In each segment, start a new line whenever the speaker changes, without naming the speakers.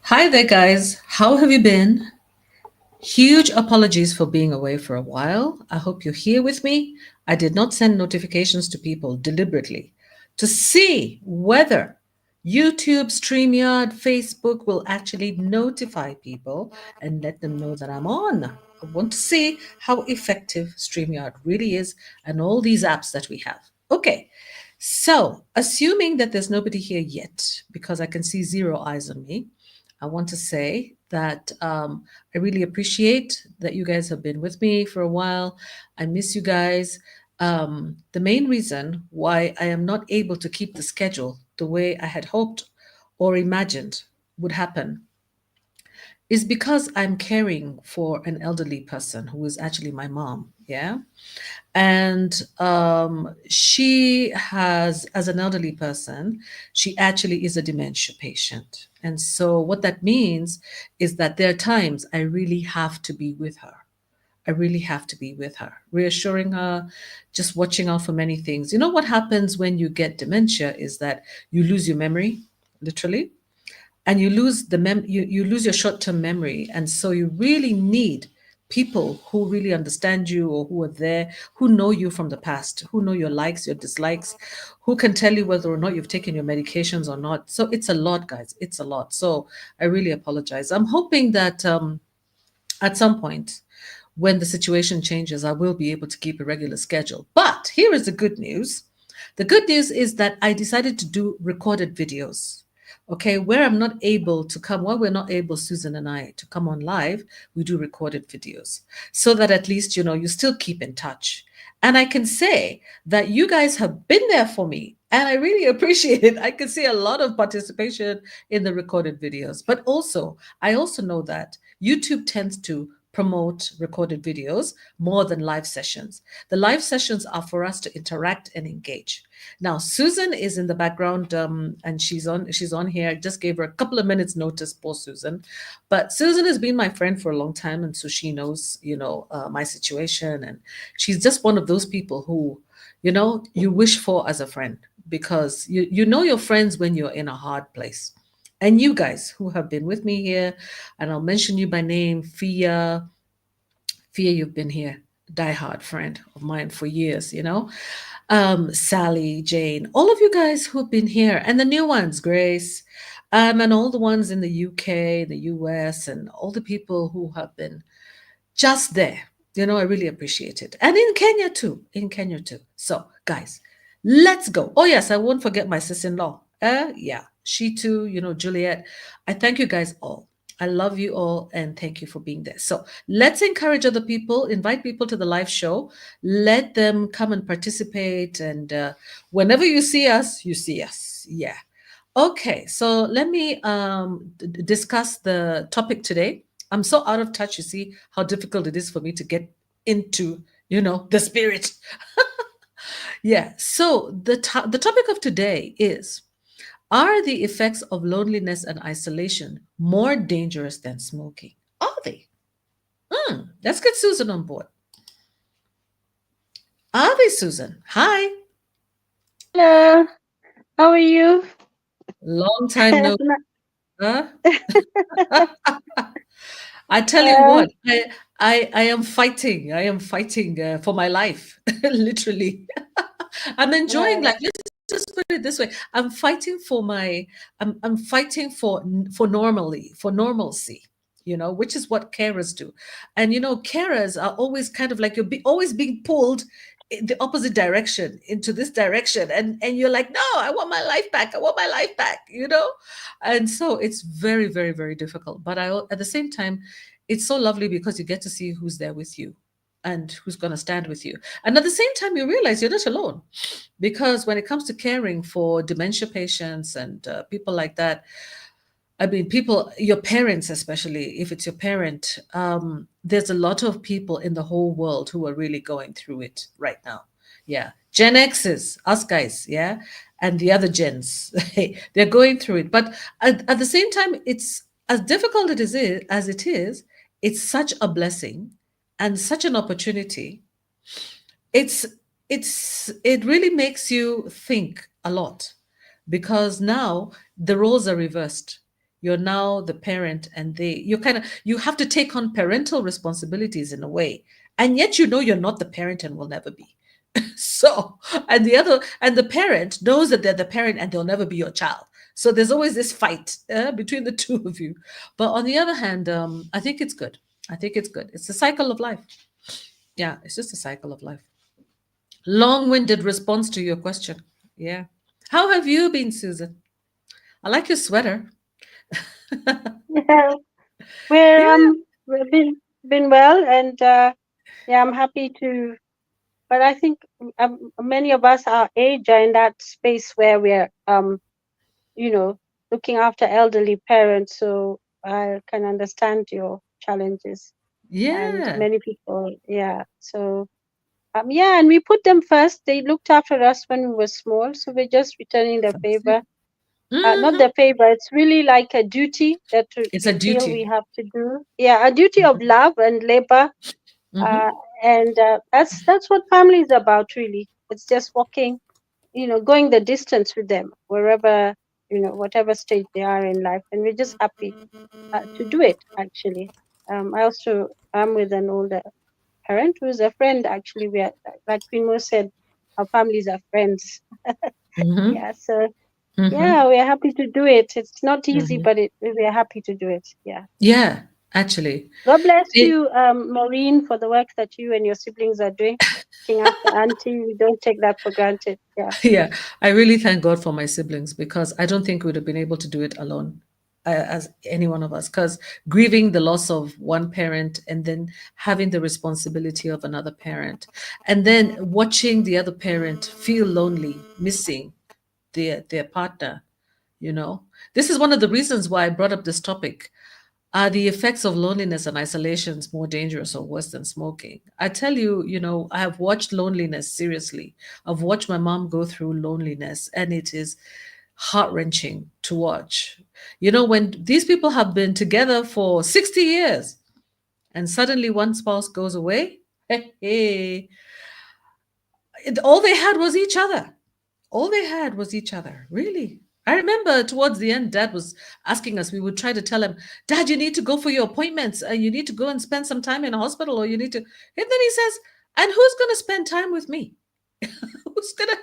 Hi there, guys. How have you been? Huge apologies for being away for a while. I hope you're here with me. I did not send notifications to people deliberately to see whether YouTube, StreamYard, Facebook will actually notify people and let them know that I'm on. I want to see how effective StreamYard really is and all these apps that we have. Okay, so assuming that there's nobody here yet, because I can see zero eyes on me, I want to say that I really appreciate that you guys have been with me for a while. I miss you guys. The main reason why I am not able to keep the schedule the way I had hoped or imagined would happen is because I'm caring for an elderly person who is actually my mom. Yeah. And she has, as an elderly person, she actually is a dementia patient. And so, what that means is that there are times I really have to be with her. I really have to be with her, reassuring her, just watching out for many things. You know what happens when you get dementia is that you lose your memory, literally, and you lose you lose your short-term memory, and so you really need people who really understand you or who are there, who know you from the past, who know your likes, your dislikes, who can tell you whether or not you've taken your medications or not. So it's a lot, guys, it's a lot. So I really apologize. I'm hoping that at some point when the situation changes, I will be able to keep a regular schedule. But here is the good news. The good news is that I decided to do recorded videos. Okay, where I'm not able to come, while we're not able, Susan and I, to come on live, we do recorded videos so that at least, you still keep in touch. And I can say that you guys have been there for me. And I really appreciate it. I can see a lot of participation in the recorded videos. But also, I also know that YouTube tends to promote recorded videos more than live sessions. The live sessions are for us to interact and engage. Now, Susan is in the background, and she's on here. I just gave her a couple of minutes notice, poor Susan. But Susan has been my friend for a long time, and so she knows, my situation, and she's just one of those people who, you wish for as a friend because you know your friends when you're in a hard place. And you guys who have been with me here, and I'll mention you by name, Fia. Fia, you've been here, diehard friend of mine for years, Sally, Jane, all of you guys who've been here, and the new ones, Grace, and all the ones in the UK, the US, and all the people who have been just there. I really appreciate it. And in Kenya too, So, guys, let's go. Oh, yes, I won't forget my sister-in-law. Yeah, she too, Juliet. I thank you guys all. I love you all and thank you for being there. So let's encourage other people, invite people to the live show, let them come and participate. And whenever you see us, you see us. Yeah. Okay, so let me discuss the topic today. I'm so out of touch, you see how difficult it is for me to get into, the spirit. Yeah, so the topic of today is, are the effects of loneliness and isolation more dangerous than smoking? Are they? Let's get Susan on board. Are they, Susan? Hi.
Hello, how are you?
Long time no. Huh? I tell you
uh,
what, I am fighting. I am fighting for my life, literally. I'm enjoying
uh,
life. Let's just put it this way. I'm fighting for normalcy, which is what carers do. And carers are always kind of like always being pulled in the opposite direction into this direction, and you're like, no, I want my life back. I want my life back. And so it's very, very, very difficult. But at the same time, it's so lovely because you get to see who's there with you and who's going to stand with you. And at the same time, you realize you're not alone. Because when it comes to caring for dementia patients and people like that, I mean, people, your parents, especially if it's your parent, there's a lot of people in the whole world who are really going through it right now. Yeah. Gen X's, us guys, yeah. And the other gens, they're going through it. But at the same time, it's as difficult as it is, it's such a blessing and such an opportunity. It really makes you think a lot because now the roles are reversed. You're now the parent, and you have to take on parental responsibilities in a way, and yet you know you're not the parent and will never be. So, and the parent knows that they're the parent and they'll never be your child. So there's always this fight between the two of you. But on the other hand, I think it's good. I think it's good. It's a cycle of life. Yeah, it's just a cycle of life. Long-winded response to your question. Yeah. How have you been, Susan? I like your sweater.
Yeah, we're
Yeah.
been well, and yeah, I'm happy to. But I think many of us our age are in that space where we're you know, looking after elderly parents. So I can understand your challenges, and
Yeah.
many people, yeah. So yeah, and we put them first. They looked after us when we were small, so we're just returning the favor. Not
Hmm.
the favor, it's really like a duty that
It's
we
a
feel we
duty.
have to do. Yeah, a duty of love and labor.
Hmm.
Uh, and that's what family is about, really. It's just walking, going the distance with them wherever, whatever stage they are in life. And we're just happy to do it, actually. I also am with an older parent who's a friend, actually. We are, like Queen Mo said, our families are friends.
Hmm.
Yeah, so
Hmm.
yeah, we're happy to do it. It's not easy,
Hmm.
but we're happy to do it. Yeah.
Yeah, actually.
God bless
It,
you, Maureen, for the work that you and your siblings are doing. Looking after auntie, we don't take that for granted. Yeah.
yeah, I really thank God for my siblings because I don't think we'd have been able to do it alone, as any one of us. Because grieving the loss of one parent and then having the responsibility of another parent, and then watching the other parent feel lonely, missing their partner, you know. This is one of the reasons why I brought up this topic. Are the effects of loneliness and isolation more dangerous or worse than smoking? I tell you, I have watched loneliness seriously. I've watched my mom go through loneliness, and it is heart wrenching to watch. When these people have been together for 60 years and suddenly one spouse goes away, hey, all they had was each other. All they had was each other, really. I remember towards the end, Dad was asking us, we would try to tell him, Dad, you need to go for your appointments. You need to go and spend some time in a hospital, or you need to. And then he says, and who's going to spend time with me? who's going to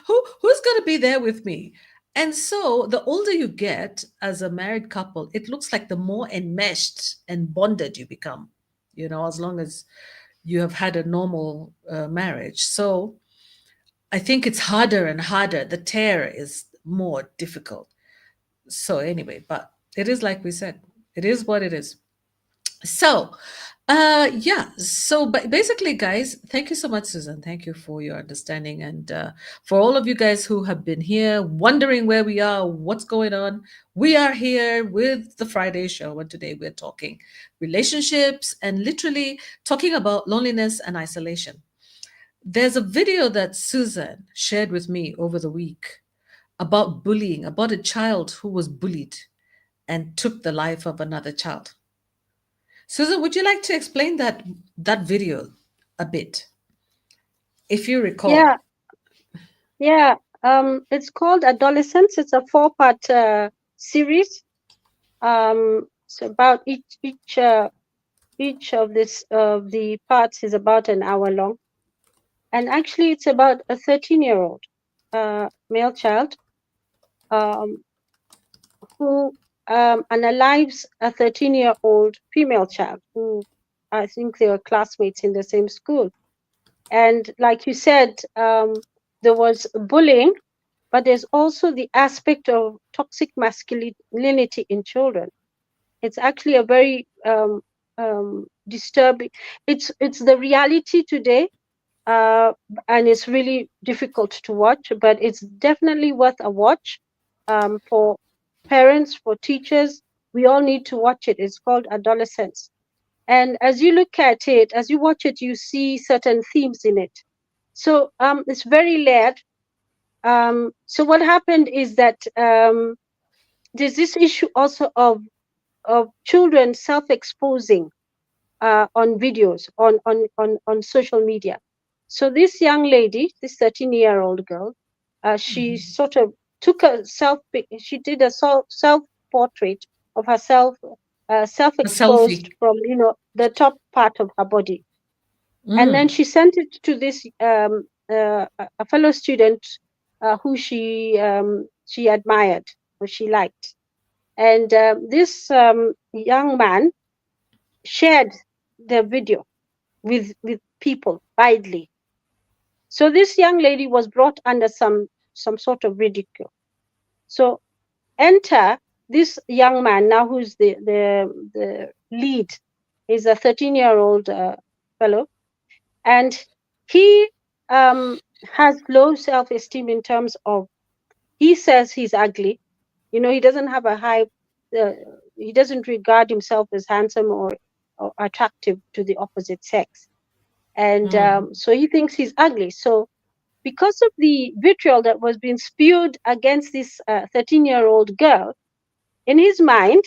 who's going to be there with me? And so the older you get as a married couple, it looks like the more enmeshed and bonded you become, as long as you have had a normal marriage. So I think it's harder and harder. The tear is more difficult. So anyway, but it is like we said, it is what it is. So, yeah. So, but basically, guys, thank you so much, Susan. Thank you for your understanding, and for all of you guys who have been here, wondering where we are, what's going on. We are here with the Friday show, and today we're talking relationships and literally talking about loneliness and isolation. There's a video that Susan shared with me over the week about bullying, about a child who was bullied and took the life of another child. Susan, would you like to explain that video a bit, if you recall?
Yeah. Yeah. It's called Adolescence. It's a 4-part series. It's about each of the parts is about an hour long, and actually it's about a 13-year-old male child um, who unalives a 13-year-old female child who I think they were classmates in the same school. And like you said, there was bullying, but there's also the aspect of toxic masculinity in children. It's actually a very disturbing. It's the reality today, and it's really difficult to watch. But it's definitely worth a watch for parents, for teachers. We all need to watch it. It's called Adolescence. And as you look at it, as you watch it, you see certain themes in it. So it's very layered. So what happened is that there's this issue also of children self-exposing on videos on social media. So this young lady, this 13-year-old girl, she
Mhm.
sort of took a self. She did a self portrait of herself,
A
self-exposed
selfie.
from, the top part of her body. And then
Mm.
she sent it to this a fellow student who she admired or she liked. And this young man shared the video with people widely. So this young lady was brought under some sort of ridicule. So enter this young man now, who's the lead. He's a 13-year-old fellow, and he has low self-esteem in terms of, he says he's ugly. He doesn't have a high, he doesn't regard himself as handsome or attractive to the opposite sex. And so he thinks he's ugly. So because of the vitriol that was being spewed against this 13-year-old girl, in his mind,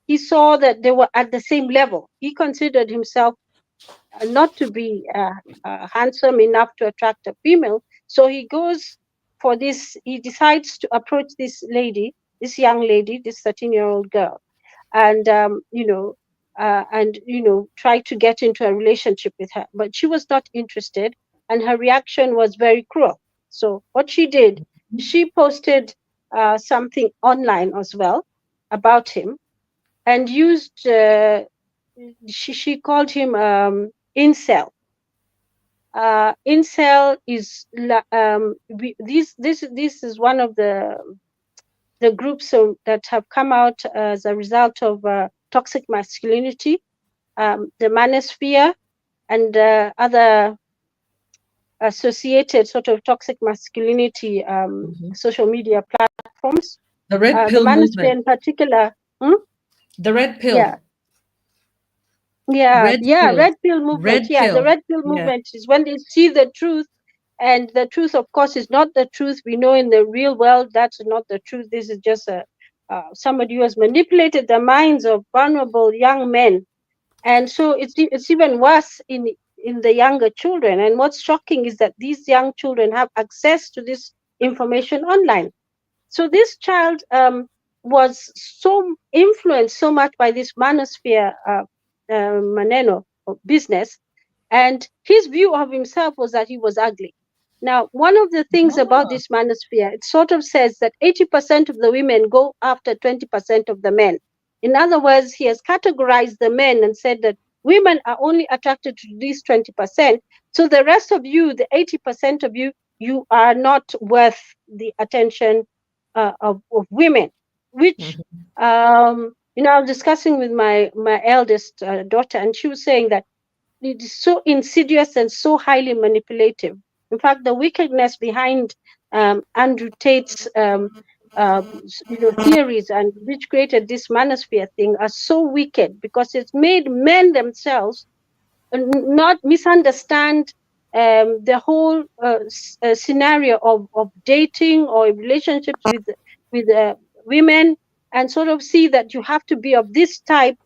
he saw that they were at the same level. He considered himself not to be handsome enough to attract a female. So he goes for this, he decides to approach this young lady, this 13-year-old girl, and try to get into a relationship with her. But she was not interested, and her reaction was very cruel. So what she did, she posted something online as well about him, and used she called him incel. Incel is this is one of the groups that have come out as a result of toxic masculinity, the manosphere, and other associated sort of toxic masculinity social media platforms.
The red
The
pill
manosphere
movement.
in particular.
The red pill.
Yeah.
Red pill.
Red pill movement.
Red
Yeah, the
pill.
red pill
Yeah.
movement is when they see the truth, and the truth, of course, is not the truth we know in the real world. That's not the truth. This is just somebody who has manipulated the minds of vulnerable young men, and so it's even worse in the younger children. And what's shocking is that these young children have access to this information online. So this child was so influenced so much by this manosphere maneno business, and his view of himself was that he was ugly. Now, one of the things about this manosphere, it sort of says that 80% of the women go after 20% of the men. In other words, he has categorized the men and said that women are only attracted to these 20%. So the rest of you, the 80% of you, you are not worth the attention of women, which I was discussing with my eldest daughter, and she was saying that it is so insidious and so highly manipulative. In fact, the wickedness behind Andrew Tate's theories, and which created this manosphere thing, are so wicked, because it's made men themselves not misunderstand the whole scenario of dating or relationships with women, and sort of see that you have to be of this type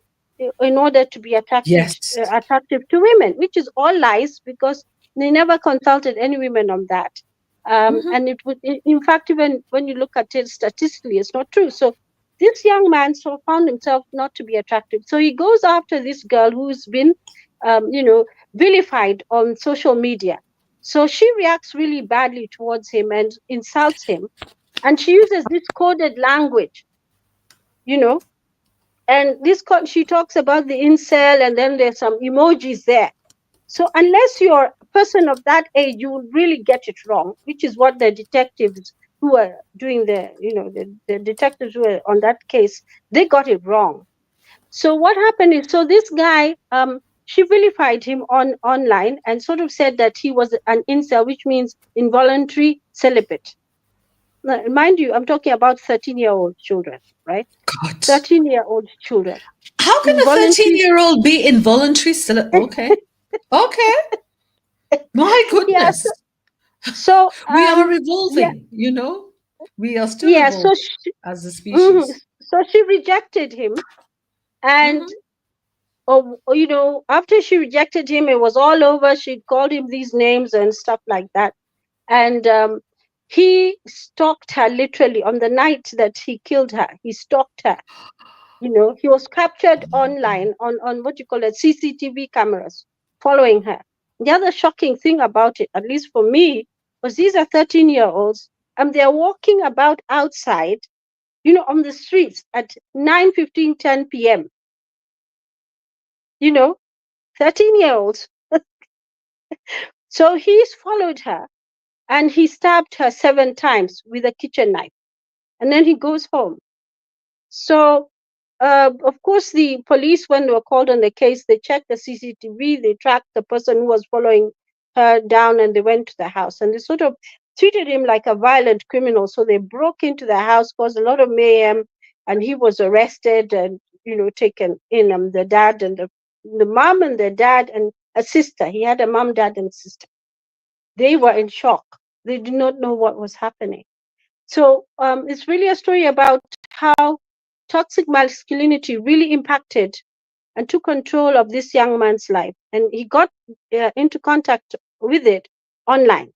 in order to be attracted
Yes.
attractive to women, which is all lies, because they never consulted any women on that. And it would, in fact, even when you look at it statistically, it's not true. So this young man found himself not to be attractive. So he goes after this girl who's been vilified on social media. So she reacts really badly towards him and insults him. And she uses this coded language, and she talks about the incel, and then there's some emojis there. So unless you're a person of that age, you will really get it wrong, which is what the detectives who are doing the detectives who are on that case, they got it wrong. So what happened is, so this guy, she vilified him online and sort of said that he was an incel, which means involuntary celibate. Now, mind you, I'm talking about 13-year-old children, right?
God.
13-year-old children.
How can a 13-year-old be involuntary celibate? Okay. Okay. My goodness.
Yeah, so
we are evolving, We are still evolving as a species.
So she rejected him, and after she rejected him, it was all over. She called him these names and stuff like that. And He stalked her literally on the night that he killed her. He stalked her. You know, he was captured online on what you call it, CCTV cameras following her. The other shocking thing about it, at least for me, was these are 13-year-olds and they're walking about outside, you know, on the streets at 9:15, 10 p.m. You know, 13-year-olds. So he's followed her and he stabbed her 7 times with a kitchen knife. And then he goes home. So, of course, the police, when they were called on the case, they checked the CCTV, they tracked the person who was following her down, and they went to the house. And they sort of treated him like a violent criminal. So they broke into the house, caused a lot of mayhem, and he was arrested and, you know, taken in. The dad and the mom and the dad and a sister. He had a mom, dad, and sister. They were in shock. They did not know what was happening. So it's really a story about how toxic masculinity really impacted and took control of this young man's life. And he got into contact with it online.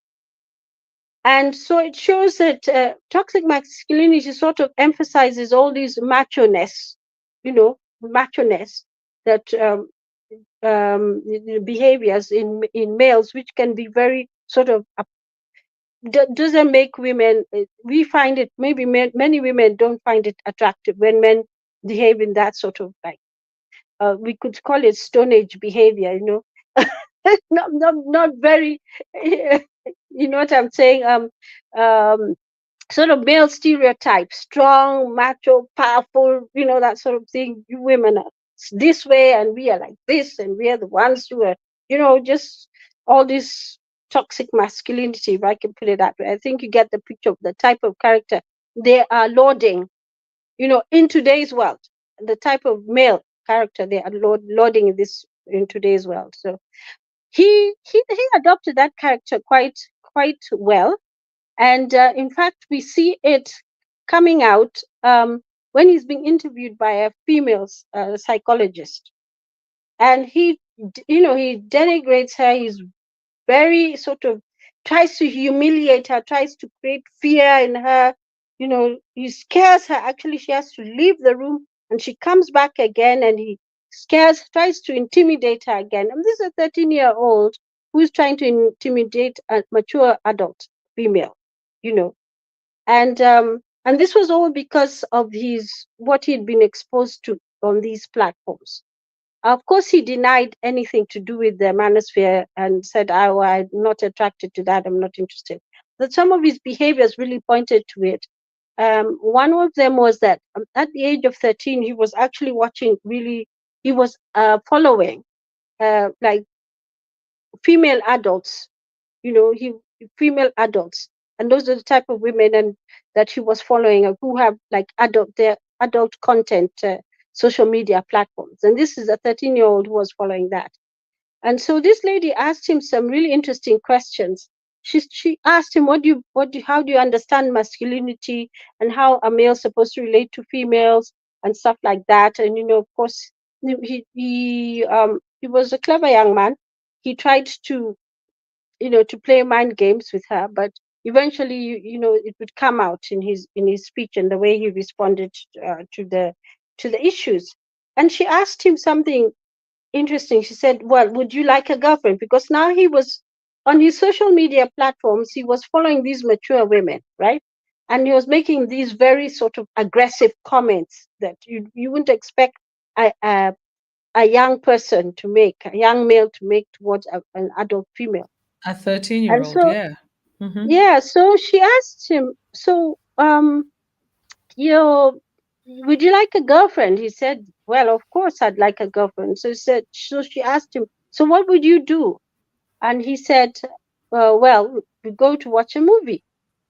And so it shows that toxic masculinity sort of emphasizes all these macho-ness, you know, macho-ness that behaviors in males, which can be very sort of doesn't make women, we find it, maybe many women don't find it attractive when men behave in that sort of, like, we could call it Stone Age behavior, you know. Not very, you know what I'm saying, sort of male stereotype, strong, macho, powerful, you know, that sort of thing. You women are this way and we are like this, and we are the ones who are, you know, just all this toxic masculinity, if I can put it that way. I think you get the picture of the type of character they are loading, you know, in today's world, the type of male character they are loading in today's world. So he adopted that character quite well. And in fact, we see it coming out when he's being interviewed by a female psychologist. And he, you know, he denigrates her. He's very sort of tries to humiliate her, tries to create fear in her. You know, he scares her. Actually, she has to leave the room and she comes back again and he tries to intimidate her again. And this is a 13-year-old who's trying to intimidate a mature adult female, you know. And this was all because of what he'd been exposed to on these platforms. Of course, he denied anything to do with the manosphere and said, "Oh, I'm not attracted to that. I'm not interested." But some of his behaviors really pointed to it. One of them was that at the age of 13, he was actually he was following like female adults, you know, female adults, and those are the type of women and that he was following, who have like their adult content social media platforms. And this is a 13-year-old who was following that. And so this lady asked him some really interesting questions. She asked him, how do you understand masculinity and how a male supposed to relate to females and stuff like that. And, you know, of course, he was a clever young man. He tried to, you know, to play mind games with her, but eventually, you know, it would come out in his speech and the way he responded to the issues. And she asked him something interesting. She said, "Well, would you like a girlfriend?" Because now he was on his social media platforms, he was following these mature women, right? And he was making these very sort of aggressive comments that you wouldn't expect a young person to make, a young male to make towards an adult female.
A 13 year
And
old,
so,
yeah. Mm-hmm.
yeah, so she asked him, "So, you know, would you like a girlfriend?" He said, "Well, of course I'd like a girlfriend." So she asked him, "So what would you do?" And he said, "Well, we go to watch a movie."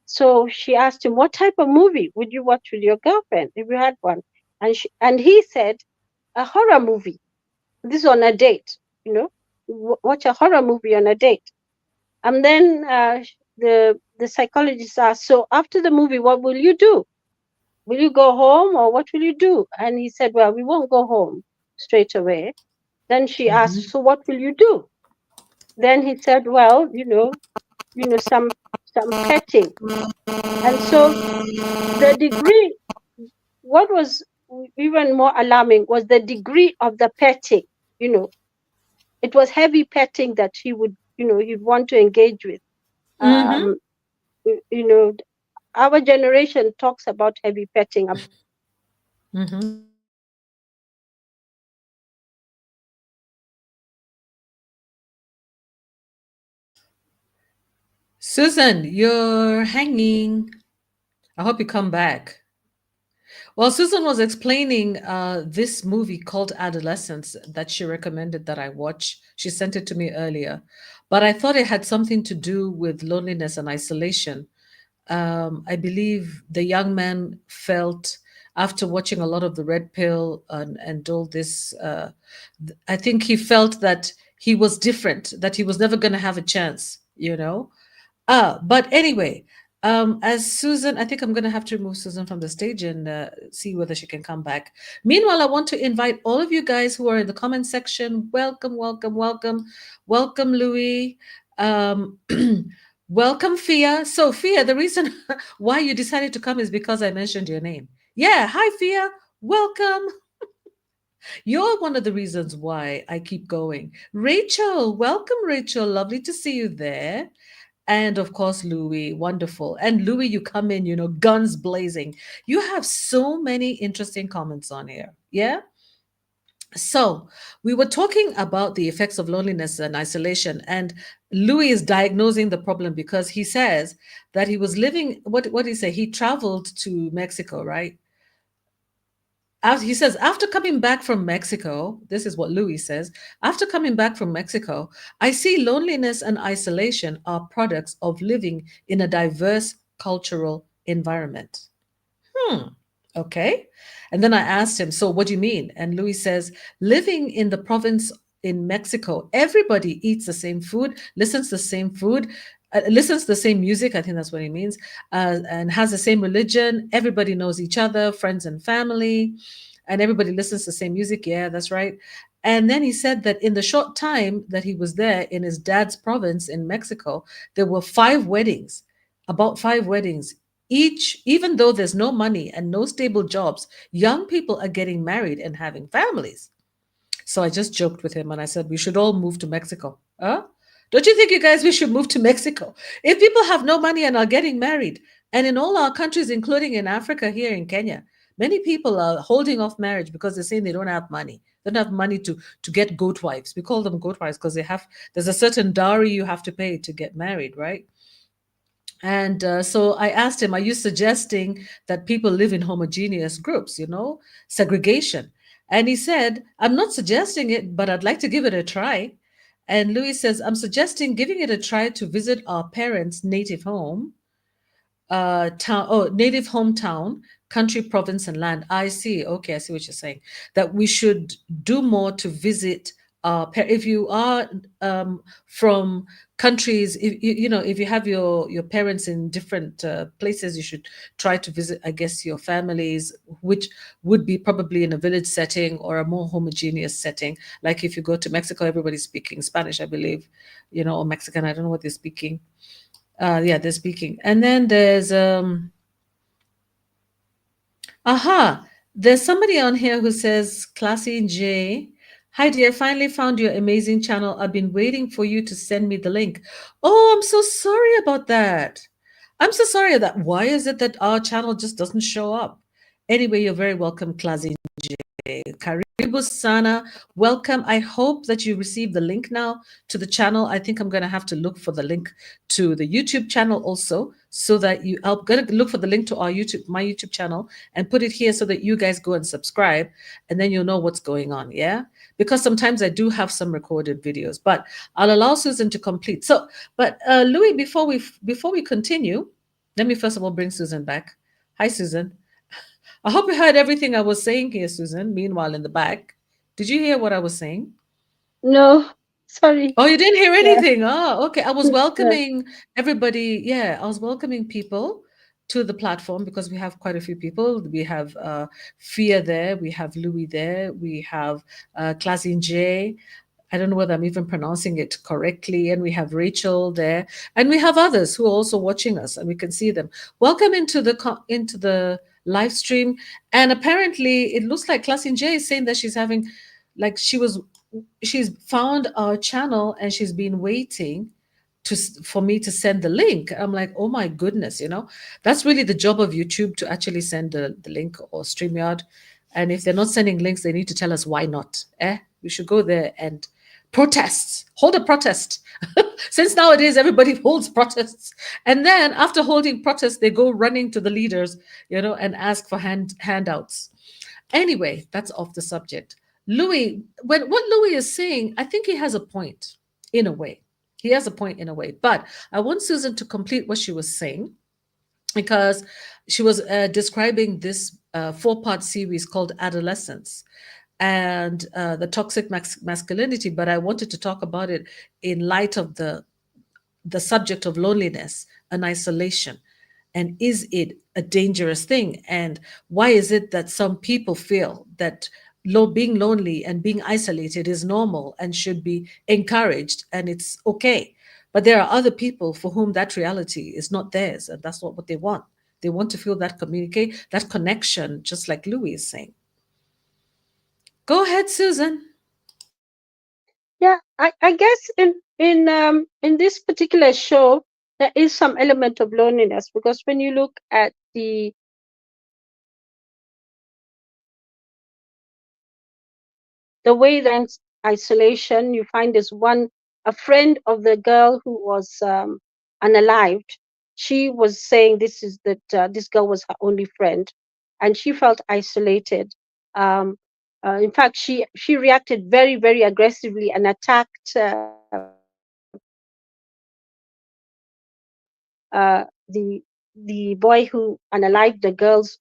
So she asked him, "What type of movie would you watch with your girlfriend if you had one?" And he said, "A horror movie." This is on a date, you know, watch a horror movie on a date. And then the psychologist asked, "So after the movie, what will you do? Will you go home or what will you do?" And he said, "Well, we won't go home straight away." Then she asked,
Mm-hmm.
"So what will you do?" Then he said, "Well, you know, some some petting. And so the degree, what was even more alarming was the degree of the petting. You know, it was heavy petting that he would, he'd want to engage with.
Mm-hmm.
Um, you know, our generation talks about heavy petting.
Mm-hmm. Susan, you're hanging. I hope you come back. Well, Susan was explaining this movie called Adolescence that she recommended that I watch. She sent it to me earlier, but I thought it had something to do with loneliness and isolation. I believe the young man felt after watching a lot of the Red Pill and all this. I think he felt that he was different, that he was never going to have a chance. But anyway, as Susan, I think I'm going to have to remove Susan from the stage and see whether she can come back. Meanwhile, I want to invite all of you guys who are in the comment section. Welcome, welcome, welcome, welcome, Louis. Um, welcome, Fia. So, Fia, the reason why you decided to come is because I mentioned your name. Yeah, hi, Fia. Welcome. You're one of the reasons why I keep going. Rachel, welcome, Rachel. Lovely to see you there. And of course, Louis, wonderful. And Louis, you come in, guns blazing. You have so many interesting comments on here. Yeah. So we were talking about the effects of loneliness and isolation, and Louis is diagnosing the problem because he says that he was living. What did he say? He traveled to Mexico, right? He says, after coming back from Mexico, this is what Louis says, after coming back from Mexico, I see loneliness and isolation are products of living in a diverse cultural environment. Okay. And then I asked him, so what do you mean? And Louis says, living in the province in Mexico, everybody eats the same food, listens to the same food, listens to the same music. I think that's what he means, and has the same religion. Everybody knows each other, friends and family, and everybody listens to the same music. Yeah, that's right. And then he said that in the short time that he was there in his dad's province in Mexico, there were about five weddings each, even though there's no money and no stable jobs, young people are getting married and having families. So I just joked with him and I said, we should all move to Mexico. Huh? Don't you think, you guys, we should move to Mexico? If people have no money and are getting married, and in all our countries, including in Africa, here in Kenya, many people are holding off marriage because they're saying they don't have money. They don't have money to get goat wives. We call them goat wives because there's a certain dowry you have to pay to get married, right? And so I asked him, are you suggesting that people live in homogeneous groups, segregation? And he said, I'm not suggesting it, but I'd like to give it a try. And Louis says, I'm suggesting giving it a try to visit our parents' native home, native hometown, country, province, and land. I see. Okay, I see what you're saying. That we should do more to visit. If you are from countries, if you have your parents in different places, you should try to visit, I guess, your families, which would be probably in a village setting or a more homogeneous setting. Like if you go to Mexico, everybody's speaking Spanish, I believe, or Mexican. I don't know what they're speaking. Yeah, they're speaking. And then there's somebody on here who says, Classy J. Hi dear, finally found your amazing channel. I've been waiting for you to send me the link. Oh, I'm so sorry about that. I'm so sorry that. Why is it that our channel just doesn't show up? Anyway, you're very welcome, Classy J. Karibu sana. Welcome. I hope that you received the link now to the channel. I think I'm going to have to look for the link to the YouTube channel also, so that I'm going to look for the link to my YouTube channel and put it here so that you guys go and subscribe, and then you'll know what's going on. Yeah. Because sometimes I do have some recorded videos, but I'll allow Susan to complete. So, but Louis, before we continue, let me first of all bring Susan back. Hi, Susan. I hope you heard everything I was saying here, Susan. Meanwhile, in the back, did you hear what I was saying?
No, sorry.
Oh, you didn't hear
Yeah.
anything. Oh, okay. I was
Yeah.
welcoming everybody. Yeah, I was welcoming people to the platform because we have quite a few people. We have Fia there, we have Louis there, we have Classine J, I don't know whether I'm even pronouncing it correctly. And we have Rachel there, and we have others who are also watching us, and we can see them. Welcome into the live stream. And apparently, it looks like Klasin J is saying that she's having, like, she's found our channel and she's been waiting for me to send the link. I'm like, oh my goodness, that's really the job of YouTube, to actually send the link, or StreamYard. And if they're not sending links, they need to tell us why not. We should go there and hold a protest. Since nowadays everybody holds protests, and then after holding protests, they go running to the leaders, and ask for handouts. Anyway, that's off the subject. Louis, what Louis is saying, I think he has a point in a way. He has a point in a way, but I want Susan to complete what she was saying, because she was describing this 4-part series called Adolescence and the toxic masculinity. But I wanted to talk about it in light of the subject of loneliness and isolation. And is it a dangerous thing? And why is it that some people feel that being lonely and being isolated is normal and should be encouraged and it's okay? But there are other people for whom that reality is not theirs, and that's not what they want. They want to feel that that connection, just like Louis is saying. Go ahead, Susan.
Yeah, I guess in this particular show there is some element of loneliness, because when you look at the way that isolation, you find this a friend of the girl who was unalived. She was saying this girl was her only friend, and she felt isolated. In fact, she reacted very, very aggressively and attacked the boy who unalived the girl's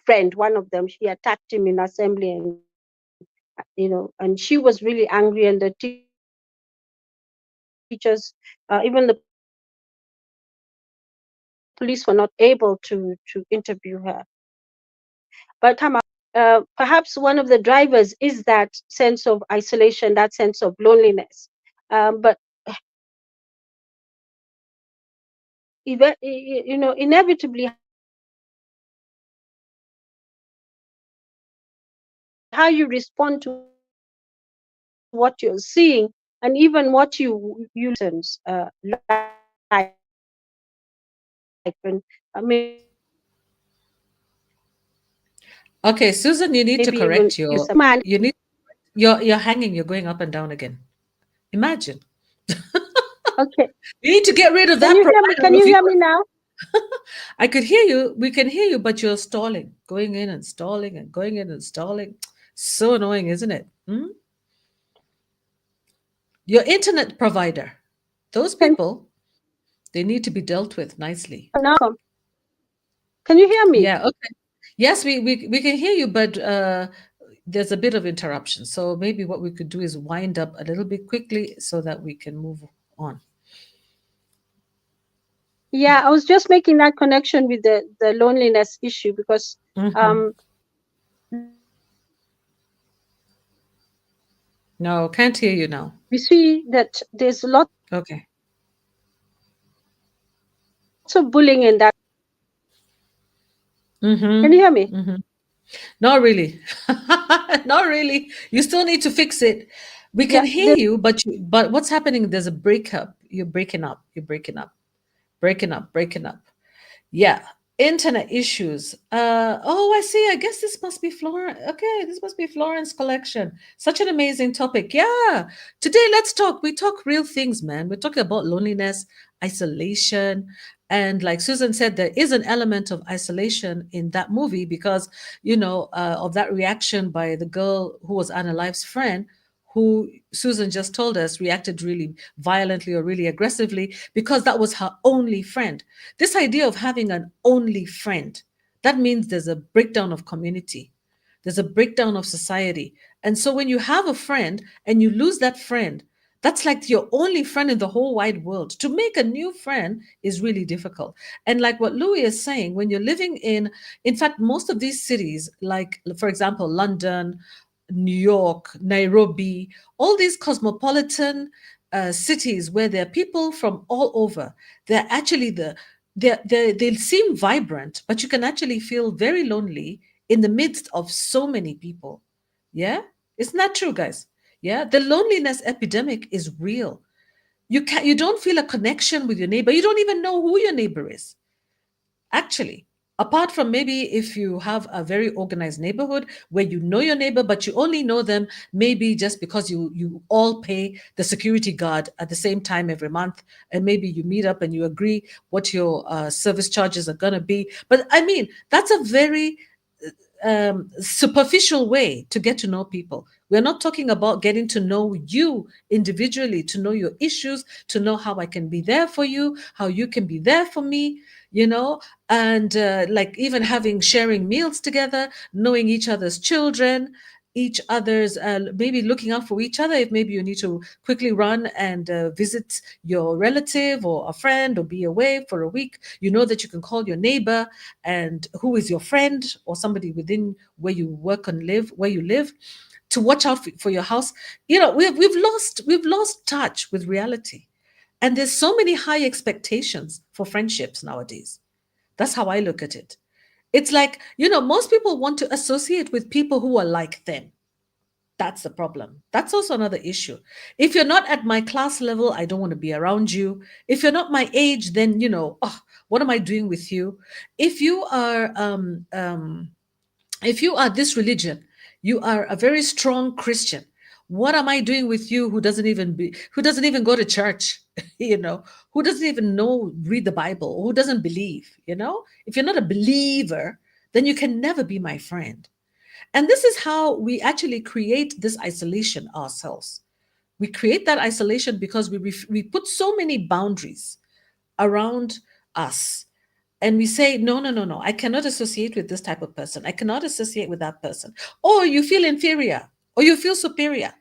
friend. One of them, she attacked him in assembly, and and she was really angry, and the teachers, even the police were not able to interview her. But perhaps one of the drivers is that sense of isolation, that sense of loneliness. But inevitably, how you respond to what you're seeing, and even what
Okay, Susan, you need to
maybe even
correct you need you're hanging, you're going up and down again. Imagine.
Okay.
You need to get rid of
Can
that
you hear me?
provider
Can
of
you hear me
yours.
now?
I could hear you. We can hear you, but you're stalling, going in and stalling and going in and stalling. So annoying, isn't it? Your internet provider, those
Can
people, they need to be dealt with nicely.
now? Can you hear me?
Yeah, okay. Yes, we can hear you, but there's a bit of interruption. So maybe what we could do is wind up a little bit quickly so that we can move on.
Yeah, I was just making that connection with the loneliness issue, because
Mhm. No, can't hear you now.
we see that there's lots of bullying
Okay.
in that. Can you hear me?
Mm-hmm. Not really. Not really. You still need to fix it. We
Yeah,
can hear you, but what's happening? There's a breakup. You're breaking up. You're breaking up. Breaking up. Breaking up. Yeah. Internet issues. Oh, I see. I guess this must be Florence. Okay, this must be Florence collection. Such an amazing topic. Yeah. Today, let's talk. We talk real things, man. We're talking about loneliness, isolation. And like Susan said, there is an element of isolation in that movie because, of that reaction by the girl who was Anna Life's friend, who Susan just told us reacted really violently or really aggressively because that was her only friend. This idea of having an only friend, that means there's a breakdown of community, there's a breakdown of society. And so when you have a friend and you lose that friend, that's like your only friend in the whole wide world. To make a new friend is really difficult. And like what Louis is saying, when you're living in fact, most of these cities, like, for example, London, New York, Nairobi, all these cosmopolitan cities where there are people from all over. They're actually they seem vibrant, but you can actually feel very lonely in the midst of so many people. Yeah, isn't that true, guys? Yeah, the loneliness epidemic is real. You don't feel a connection with your neighbor. You don't even know who your neighbor is. Actually, apart from maybe if you have a very organized neighborhood where you know your neighbor, but you only know them maybe just because you all pay the security guard at the same time every month, and maybe you meet up and you agree what your service charges are going to be. But I mean, that's a very superficial way to get to know people. We're not talking about getting to know you individually, to know your issues, to know how I can be there for you, how you can be there for me, you know, and like even having sharing meals together, knowing each other's children, each other's maybe looking out for each other if maybe you need to quickly run and visit your relative or a friend or be away for a week. You know that you can call your neighbor and who is your friend or somebody within where you work and live, where you live, to watch out for your house. You know, we've lost touch with reality, and there's so many high expectations for friendships nowadays. That's how I look at it. It's like, most people want to associate with people who are like them. That's the problem. That's also another issue. If you're not at my class level, I don't want to be around you. If you're not my age, then, oh, what am I doing with you? If you are if you are this religion, you are a very strong Christian. What am I doing with you who doesn't even go to church, who doesn't even know read the Bible, who doesn't believe, If you're not a believer, then you can never be my friend. And this is how we actually create this isolation ourselves. We create that isolation because we put so many boundaries around us, and we say, no, no, no, no, I cannot associate with this type of person, I cannot associate with that person. Or you feel inferior, or you feel superior,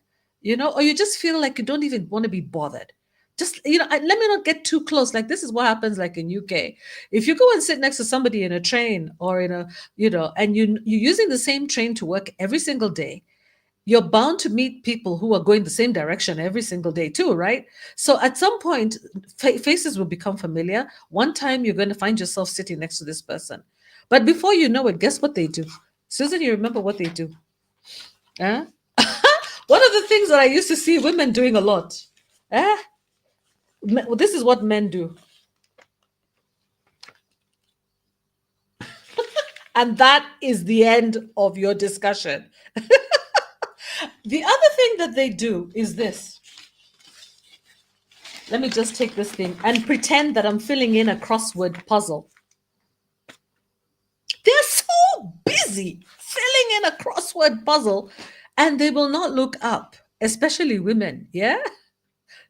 or you just feel like you don't even want to be bothered. Just, let me not get too close. Like, this is what happens like in UK. If you go and sit next to somebody in a train or in a, and you're using the same train to work every single day, you're bound to meet people who are going the same direction every single day too, right? So at some point, faces will become familiar. One time you're going to find yourself sitting next to this person, but before you know it, guess what they do? Susan, you remember what they do? Huh? One of the things that I used to see women doing a lot. This is what men do. And that is the end of your discussion. The other thing that they do is this. Let me just take this thing and pretend that I'm filling in a crossword puzzle. They're so busy filling in a crossword puzzle, and they will not look up, especially women. Yeah?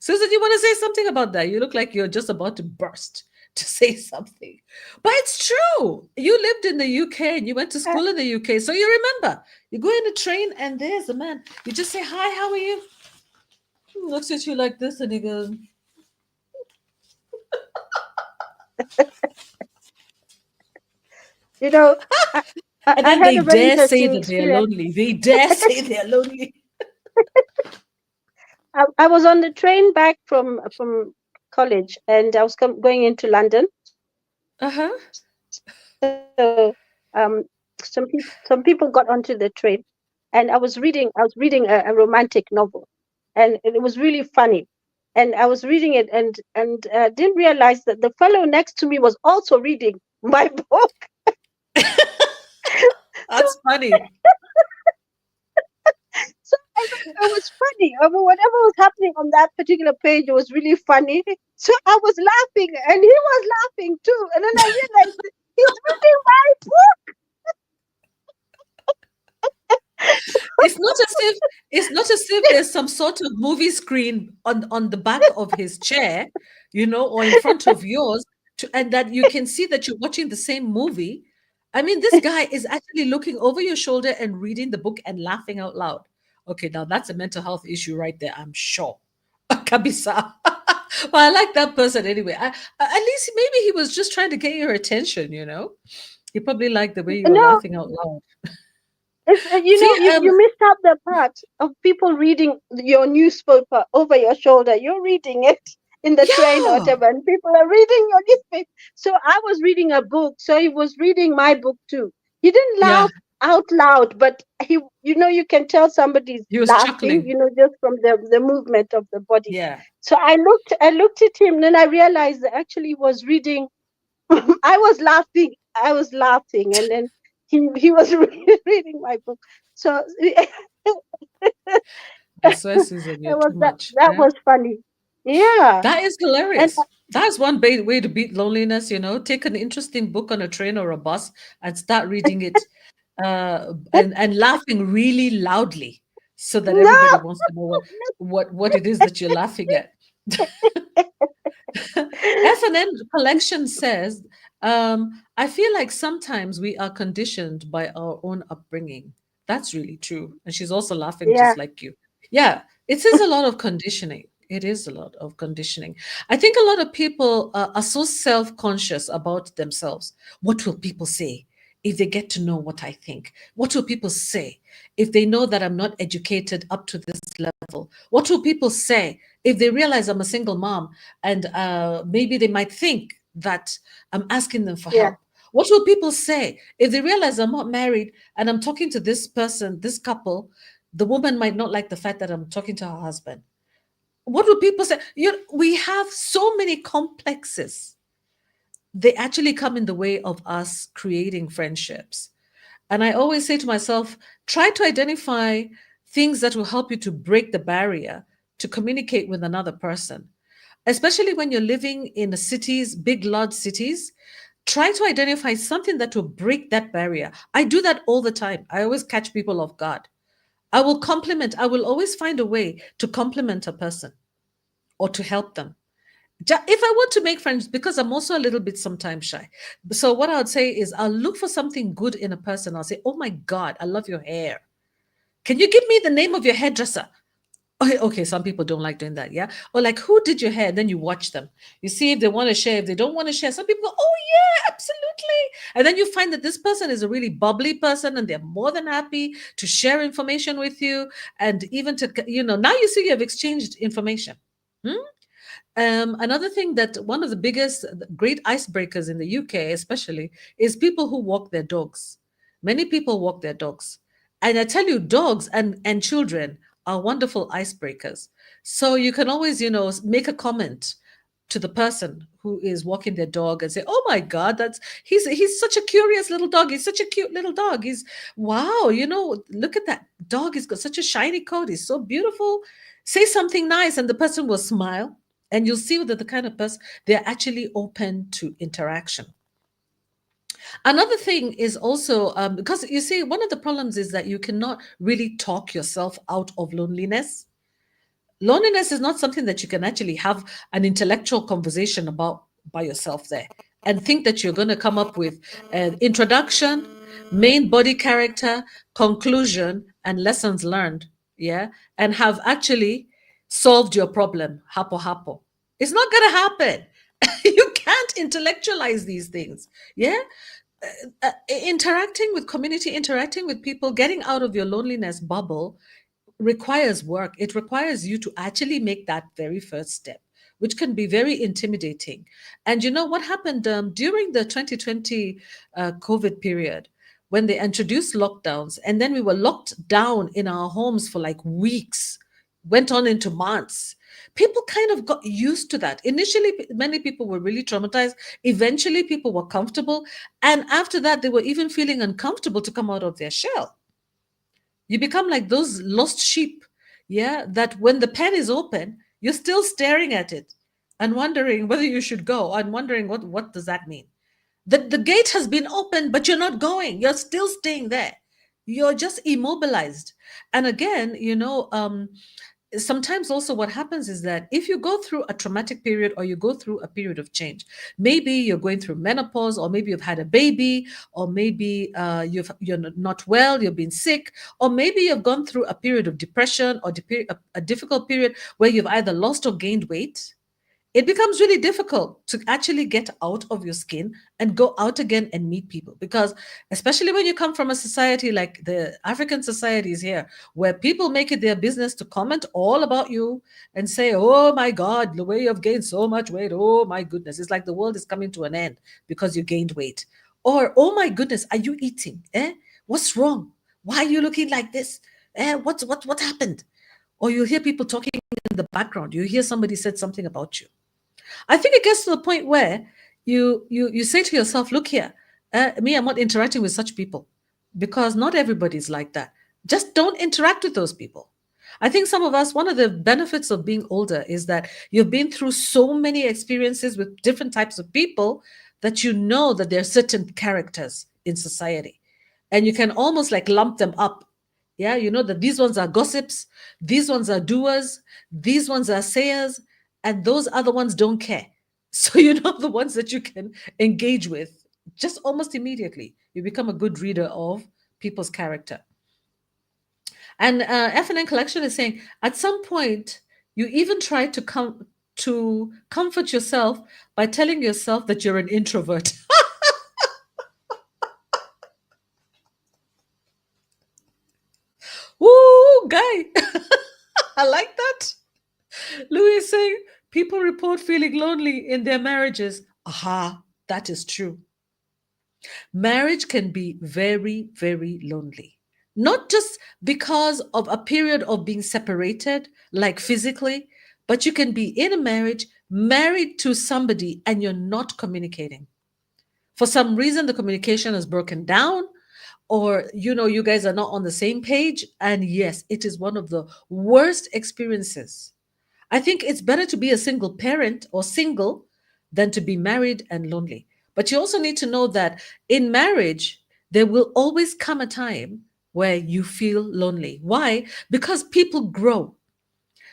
Susan, you want to say something about that? You look like you're just about to burst to say something. But it's true. You lived in the UK and you went to school in the UK. So you remember. You go in a train and there's a man. You just say, hi, how are you? He looks at you like this and he goes,
You know, I,
and
I
then
had
they
a very
dare say
interesting
that they are
experience.
lonely. They dare say they're lonely.
I was on the train back from college, and I was going into London.
Uh-huh.
So some people got onto the train, and I was reading a romantic novel, and it was really funny. And I was reading it, and didn't realize that the fellow next to me was also reading my book. So
That's funny.
so it was funny. I mean, whatever was happening on that particular page, it was really funny. So I was laughing, and he was laughing too. And then I realized that he's reading my book.
It's not as if there's some sort of movie screen on the back of his chair, or in front of yours, and that you can see that you're watching the same movie. I mean, this guy is actually looking over your shoulder and reading the book and laughing out loud. Okay, now that's a mental health issue right there, I'm sure. Kabisa. Well, I like that person anyway. At least maybe he was just trying to get your attention. He probably liked the way you were
No,
laughing out loud.
It's,
See,
you missed out the part of people reading your newspaper over your shoulder. You're reading it in the train or
yeah,
whatever, and people are reading your newspaper. So I was reading a book, so he was reading my book too. He didn't
yeah,
laugh out loud, but you can tell somebody's
he was
laughing,
chuckling.
just from the movement of the body.
Yeah.
So I looked at him, and then I realized that actually he was reading. I was laughing, and then he was reading my book. So
I swear, Susan, you're too much.
that
Yeah.
was funny. Yeah,
That is
and
hilarious. That's one way to beat loneliness, take an interesting book on a train or a bus and start reading it and laughing really loudly so that everybody
no,
wants to know what it is that you're laughing at. FNN collection says, I feel like sometimes we are conditioned by our own upbringing. That's really true. And she's also laughing
yeah,
just like you. Yeah, it is a lot of conditioning. It is a lot of conditioning. I think a lot of people are so self conscious about themselves. What will people say if they get to know what I think? What will people say if they know that I'm not educated up to this level? What will people say if they realize I'm a single mom and maybe they might think that I'm asking them for
yeah,
help? What will people say if they realize I'm not married and I'm talking to this person, this couple? The woman might not like the fact that I'm talking to her husband. What do people say? We have so many complexes. They actually come in the way of us creating friendships. And I always say to myself, try to identify things that will help you to break the barrier to communicate with another person, especially when you're living in the cities, big, large cities. Try to identify something that will break that barrier. I do that all the time. I always catch people off guard. I will always find a way to compliment a person or to help them. If I want to make friends, because I'm also a little bit sometimes shy. So what I would say is I'll look for something good in a person. I'll say, oh my God, I love your hair. Can you give me the name of your hairdresser? Okay, okay, some people don't like doing that, yeah? Or like, who did your hair? Then you watch them. You see if they want to share, if they don't want to share. Some people go, oh yeah, absolutely. And then you find that this person is a really bubbly person and they're more than happy to share information with you. And even to, now you see you have exchanged information. Hmm? Another thing that one of the biggest great icebreakers in the UK, especially, is people who walk their dogs. Many people walk their dogs. And I tell you, dogs and children are wonderful icebreakers. So you can always, make a comment to the person who is walking their dog and say, "Oh my God, he's such a curious little dog. He's such a cute little dog. He's wow, look at that dog. He's got such a shiny coat. He's so beautiful." Say something nice, and the person will smile, and you'll see that the kind of person they're actually open to interaction. Another thing is also because you see, one of the problems is that you cannot really talk yourself out of loneliness. Loneliness is not something that you can actually have an intellectual conversation about by yourself there and think that you're going to come up with an introduction, main body character, conclusion, and lessons learned. Yeah. And have actually solved your problem. Hapo hapo. It's not going to happen. You can't intellectualize these things. Yeah. Interacting with community, interacting with people, getting out of your loneliness bubble requires work. It requires you to actually make that very first step, which can be very intimidating. And you know what happened during the 2020 COVID period, when they introduced lockdowns, and then we were locked down in our homes for like weeks, went on into months. People kind of got used to that. Initially, many people were really traumatized. Eventually, people were comfortable. And after that, they were even feeling uncomfortable to come out of their shell. You become like those lost sheep, yeah, that when the pen is open, you're still staring at it and wondering whether you should go and wondering what does that mean? The gate has been opened, but you're not going. You're still staying there. You're just immobilized. And again, sometimes also what happens is that if you go through a traumatic period or you go through a period of change, maybe you're going through menopause, or maybe you've had a baby, or maybe you're not well, you've been sick, or maybe you've gone through a period of depression or a difficult period where you've either lost or gained weight. it becomes really difficult to actually get out of your skin and go out again and meet people. Because, especially when you come from a society like the African societies here, where people make it their business to comment all about you and say, oh my God, the way you've gained so much weight. Oh my goodness. It's like the world is coming to an end because you gained weight. Or, oh my goodness, are you eating? What's wrong? Why are you looking like this? What happened? Or you hear people talking in the background. You hear somebody said something about you. I think it gets to the point where you say to yourself, look here, me, I'm not interacting with such people, because not everybody's like that. Just don't interact with those people. I think some of us, one of the benefits of being older is that you've been through so many experiences with different types of people that you know that there are certain characters in society, and you can almost like lump them up. Yeah, you know that these ones are gossips, these ones are doers, these ones are sayers, and those other ones don't care. So you know the ones that you can engage with just almost immediately. You become a good reader of people's character. And FNN Collection is saying at some point you even try to come to comfort yourself by telling yourself that you're an introvert. Woo, guy! I like that. Louis is saying people report feeling lonely in their marriages. Aha, that is true. Marriage can be very, very lonely. Not just because of a period of being separated, like physically, but you can be in a marriage, married to somebody, and you're not communicating. For some reason, the communication has broken down, or you guys are not on the same page. And yes, it is one of the worst experiences. I think it's better to be a single parent or single than to be married and lonely. But you also need to know that in marriage, there will always come a time where you feel lonely. Why? Because people grow.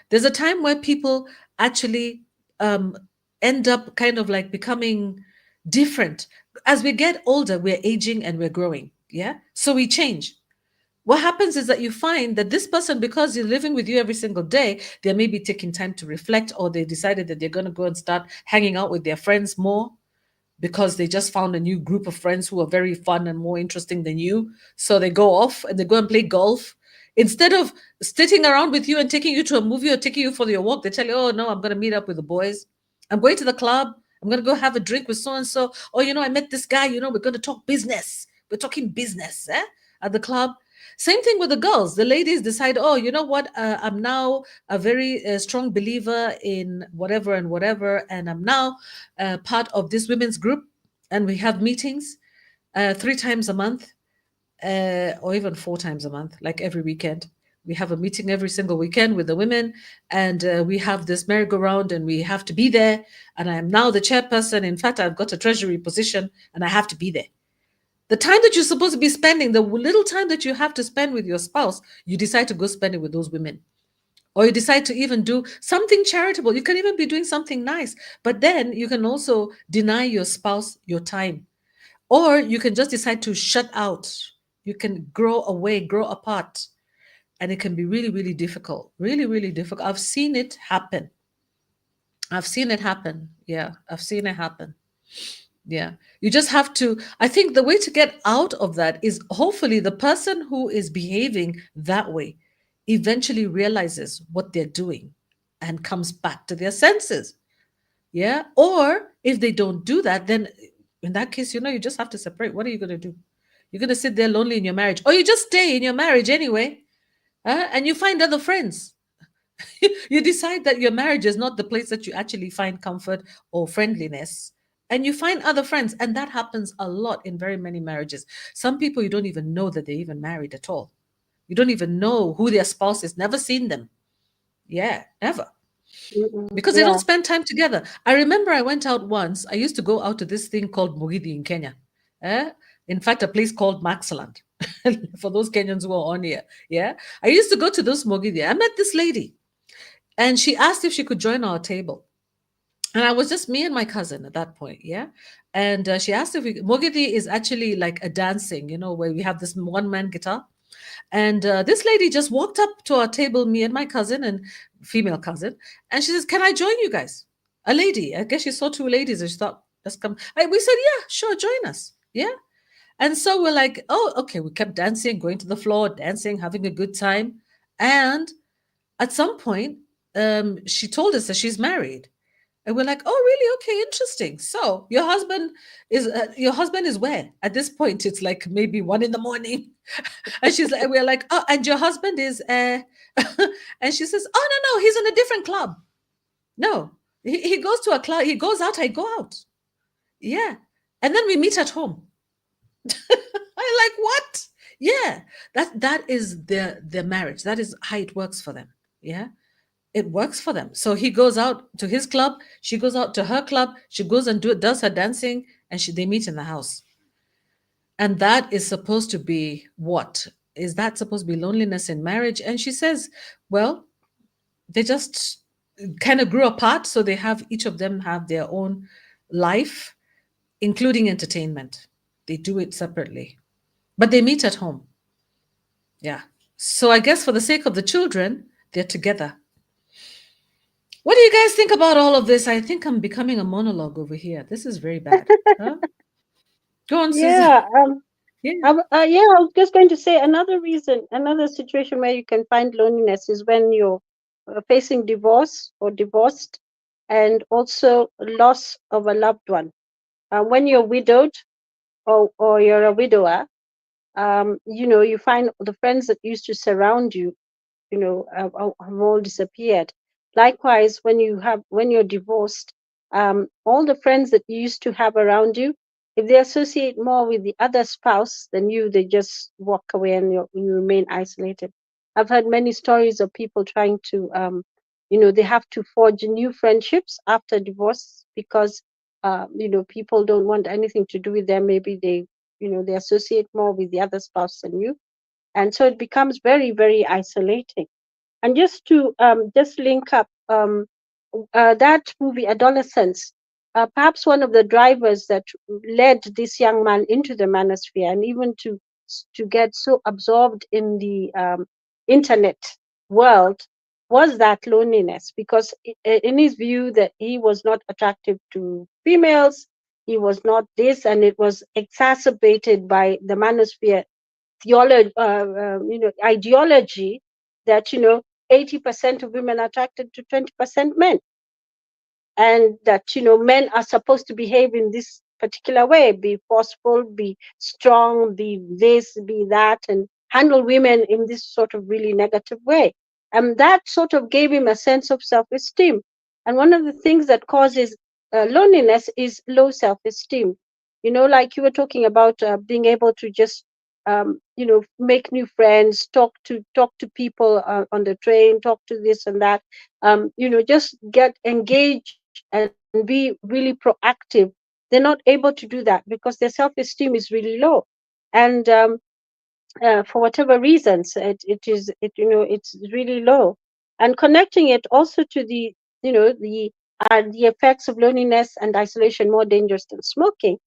There's a time where people actually um, end up kind of like becoming different. As we get older, we're aging and we're growing. Yeah. So we change. What happens is that you find that this person, because they're living with you every single day, they may be taking time to reflect, or they decided that they're going to go and start hanging out with their friends more because they just found a new group of friends who are very fun and more interesting than you. So they go off and they go and play golf. Instead of sitting around with you and taking you to a movie or taking you for your walk, they tell you, oh, no, I'm going to meet up with the boys. I'm going to the club. I'm going to go have a drink with so and so. Or, I met this guy, we're going to talk business. We're talking business at the club. Same thing with the girls. The ladies decide, oh, you know what? I'm now a very strong believer in whatever and whatever. And I'm now part of this women's group. And we have meetings 3 times a month, or even 4 times a month, like every weekend. We have a meeting every single weekend with the women, and we have this merry-go-round, and we have to be there. And I am now the chairperson. In fact, I've got a treasury position, and I have to be there. The time that you're supposed to be spending, the little time that you have to spend with your spouse, you decide to go spend it with those women. Or you decide to even do something charitable. You can even be doing something nice, but then you can also deny your spouse your time. Or you can just decide to shut out. You can grow away, grow apart. And it can be really, really difficult. Really, really difficult. I've seen it happen. I've seen it happen. Yeah, I've seen it happen. Yeah. You just have to, I think the way to get out of that is hopefully the person who is behaving that way eventually realizes what they're doing and comes back to their senses. Yeah. Or if they don't do that, then in that case, you just have to separate. What are you going to do? You're going to sit there lonely in your marriage, or you just stay in your marriage anyway, and you find other friends. You decide that your marriage is not the place that you actually find comfort or friendliness, and you find other friends. And that happens a lot in very many marriages. Some people, you don't even know that they're even married at all. You don't even know who their spouse is, never seen them. Yeah, ever. Because they don't
Yeah.
spend time together. I remember I went out once. I used to go out to this thing called Mogidi in Kenya. Eh? In fact, a place called Maxland. For those Kenyans who are on here. Yeah. I used to go to those Mogidi. I met this lady, and she asked if she could join our table. And I was just me and my cousin at that point. Yeah. And she asked if Mogidi is actually like a dancing, where we have this one man guitar. And this lady just walked up to our table, me and my cousin and female cousin. And she says, can I join you guys? A lady. I guess she saw two ladies and she thought, let's come. We said, yeah, sure, join us. Yeah. And so we're like, oh, okay. We kept dancing, going to the floor, dancing, having a good time. And at some point, she told us that she's married. And we're like, oh, really? Okay, interesting. So your husband is where? At this point, it's like maybe 1 in the morning, and she's like, we're like, oh, and your husband is, and she says, oh no, he's in a different club. No, he goes to a club. He goes out. I go out. Yeah, and then we meet at home. I like what? Yeah, that is their marriage. That is how it works for them. Yeah, it works for them. So he goes out to his club, she goes out to her club, she goes and does her dancing, and they meet in the house. And that is supposed to be what? Is that supposed to be loneliness in marriage? And she says, well, they just kind of grew apart, so they have each of them have their own life, including entertainment. They do it separately, but they meet at home. Yeah. So I guess for the sake of the children, they're together. What do you guys think about all of this? I think I'm becoming a monologue over here. This is very bad. Huh? Go on, Susan.
Yeah.
Yeah.
Yeah, I was just going to say another reason, another situation where you can find loneliness is when you're facing divorce or divorced, and also loss of a loved one. When you're widowed or you're a widower, you find the friends that used to surround you, have all disappeared. Likewise, when you're divorced, all the friends that you used to have around you, if they associate more with the other spouse than you, they just walk away and you remain isolated. I've heard many stories of people trying to, they have to forge new friendships after divorce because, people don't want anything to do with them. Maybe they associate more with the other spouse than you, and so it becomes very, very isolating. And just to just link up that movie Adolescence, perhaps one of the drivers that led this young man into the manosphere, and even to get so absorbed in the internet world, was that loneliness, because in his view that he was not attractive to females, he was not this, and it was exacerbated by the manosphere theology, ideology that 80% of women are attracted to 20% men, and that men are supposed to behave in this particular way, be forceful, be strong, be this, be that, and handle women in this sort of really negative way. And that sort of gave him a sense of self-esteem. And one of the things that causes loneliness is low self-esteem. Like you were talking about, being able to just make new friends, talk to people on the train, talk to this and that, just get engaged and be really proactive. They're not able to do that because their self-esteem is really low. And for whatever reasons, it's really low. And connecting it also to the effects of loneliness and isolation more dangerous than smoking.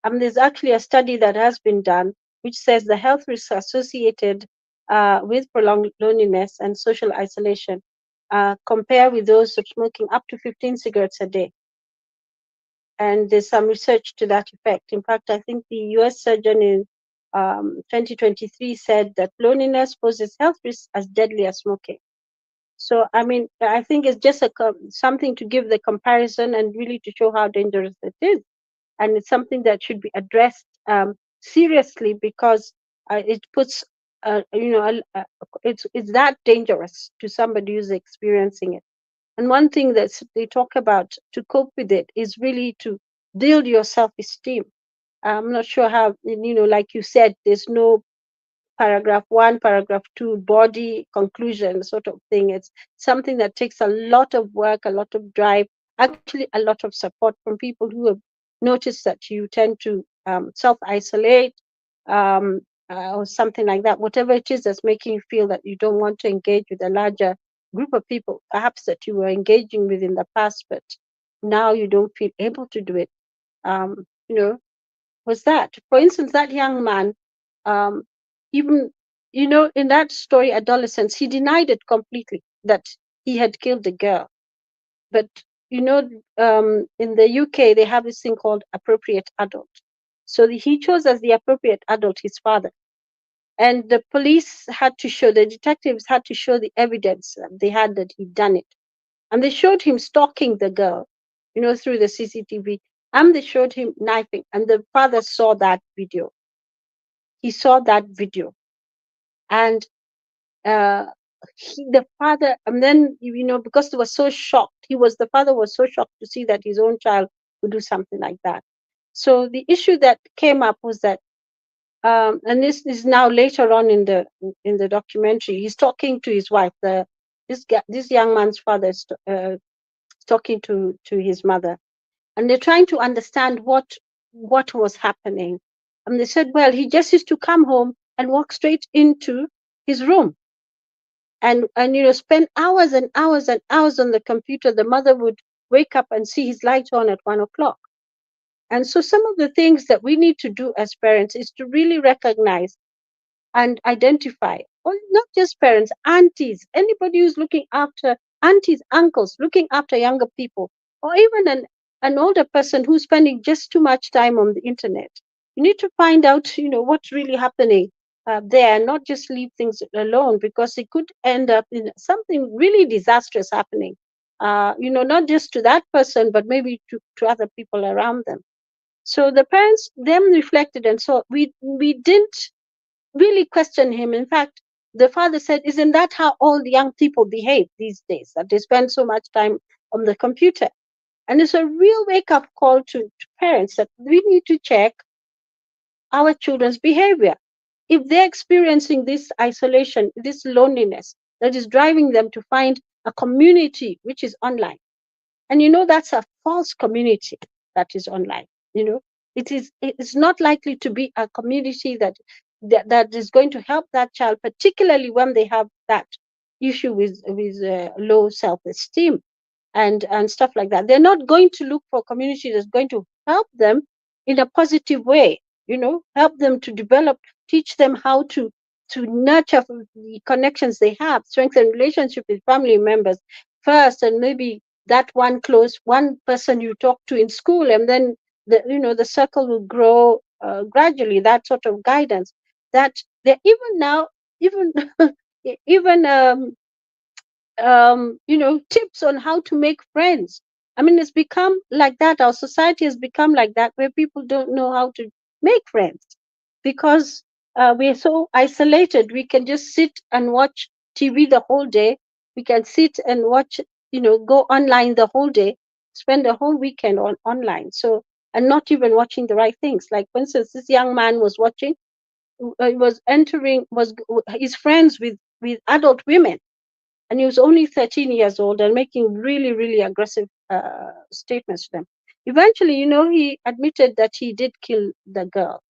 There's actually a study that has been done which says the health risks associated with prolonged loneliness and social isolation compare with those of smoking up to 15 cigarettes a day. And there's some research to that effect. In fact, I think the US surgeon in 2023 said that loneliness poses health risks as deadly as smoking. So, I think it's just something to give the comparison and really to show how dangerous it is. And it's something that should be addressed seriously, because it puts, it's that dangerous to somebody who's experiencing it. And one thing that they talk about to cope with it is really to build your self-esteem. I'm not sure how, like you said, there's no paragraph 1, paragraph 2, body, conclusion sort of thing. It's something that takes a lot of work, a lot of drive, actually a lot of support from people who have noticed that you tend to self-isolate, or something like that. Whatever it is that's making you feel that you don't want to engage with a larger group of people, perhaps that you were engaging with in the past, but now you don't feel able to do it. Um, you know, was that, for instance, that young man, um, even, in that story, Adolescence, he denied it completely that he had killed the girl. But in the UK, they have this thing called appropriate adult. So he chose as the appropriate adult his father. And the police had to show, the detectives had to show the evidence that they had that he'd done it. And they showed him stalking the girl, through the CCTV. And they showed him knifing. And the father saw that video. He saw that video. And the father, and then, because he was so shocked, the father was so shocked to see that his own child would do something like that. So the issue that came up was that, and this is now later on in the documentary, he's talking to his wife. This young man's father is talking to his mother, and they're trying to understand what was happening. And they said, well, he just used to come home and walk straight into his room and spend hours and hours and hours on the computer. The mother would wake up and see his light on at 1 o'clock. And so some of the things that we need to do as parents is to really recognize and identify, or not just parents, aunties, anybody who's looking after, aunties, uncles, looking after younger people, or even an older person who's spending just too much time on the internet. You need to find out, what's really happening there, not just leave things alone, because it could end up in something really disastrous happening. Not just to that person, but maybe to other people around them. So the parents then reflected, and so we didn't really question him. In fact, the father said, isn't that how all the young people behave these days, that they spend so much time on the computer? And it's a real wake-up call to parents that we need to check our children's behavior. If they're experiencing this isolation, this loneliness that is driving them to find a community which is online, and that's a false community that is online. It's not likely to be a community that is going to help that child, particularly when they have that issue with low self-esteem and stuff like that. They're not going to look for a community that's going to help them in a positive way, help them to develop, teach them how to nurture the connections they have, strengthen relationship with family members first, and maybe that one person you talk to in school, and then the circle will grow gradually. That sort of guidance. That they're even now, even even tips on how to make friends. I mean, it's become like that. Our society has become like that, where people don't know how to make friends because we are so isolated. We can just sit and watch TV the whole day. We can sit and watch, go online the whole day, spend the whole weekend online. So, and not even watching the right things. Like, for instance, this young man was watching, he's friends with adult women, and he was only 13 years old and making really, really aggressive statements to them. Eventually, he admitted that he did kill the girl.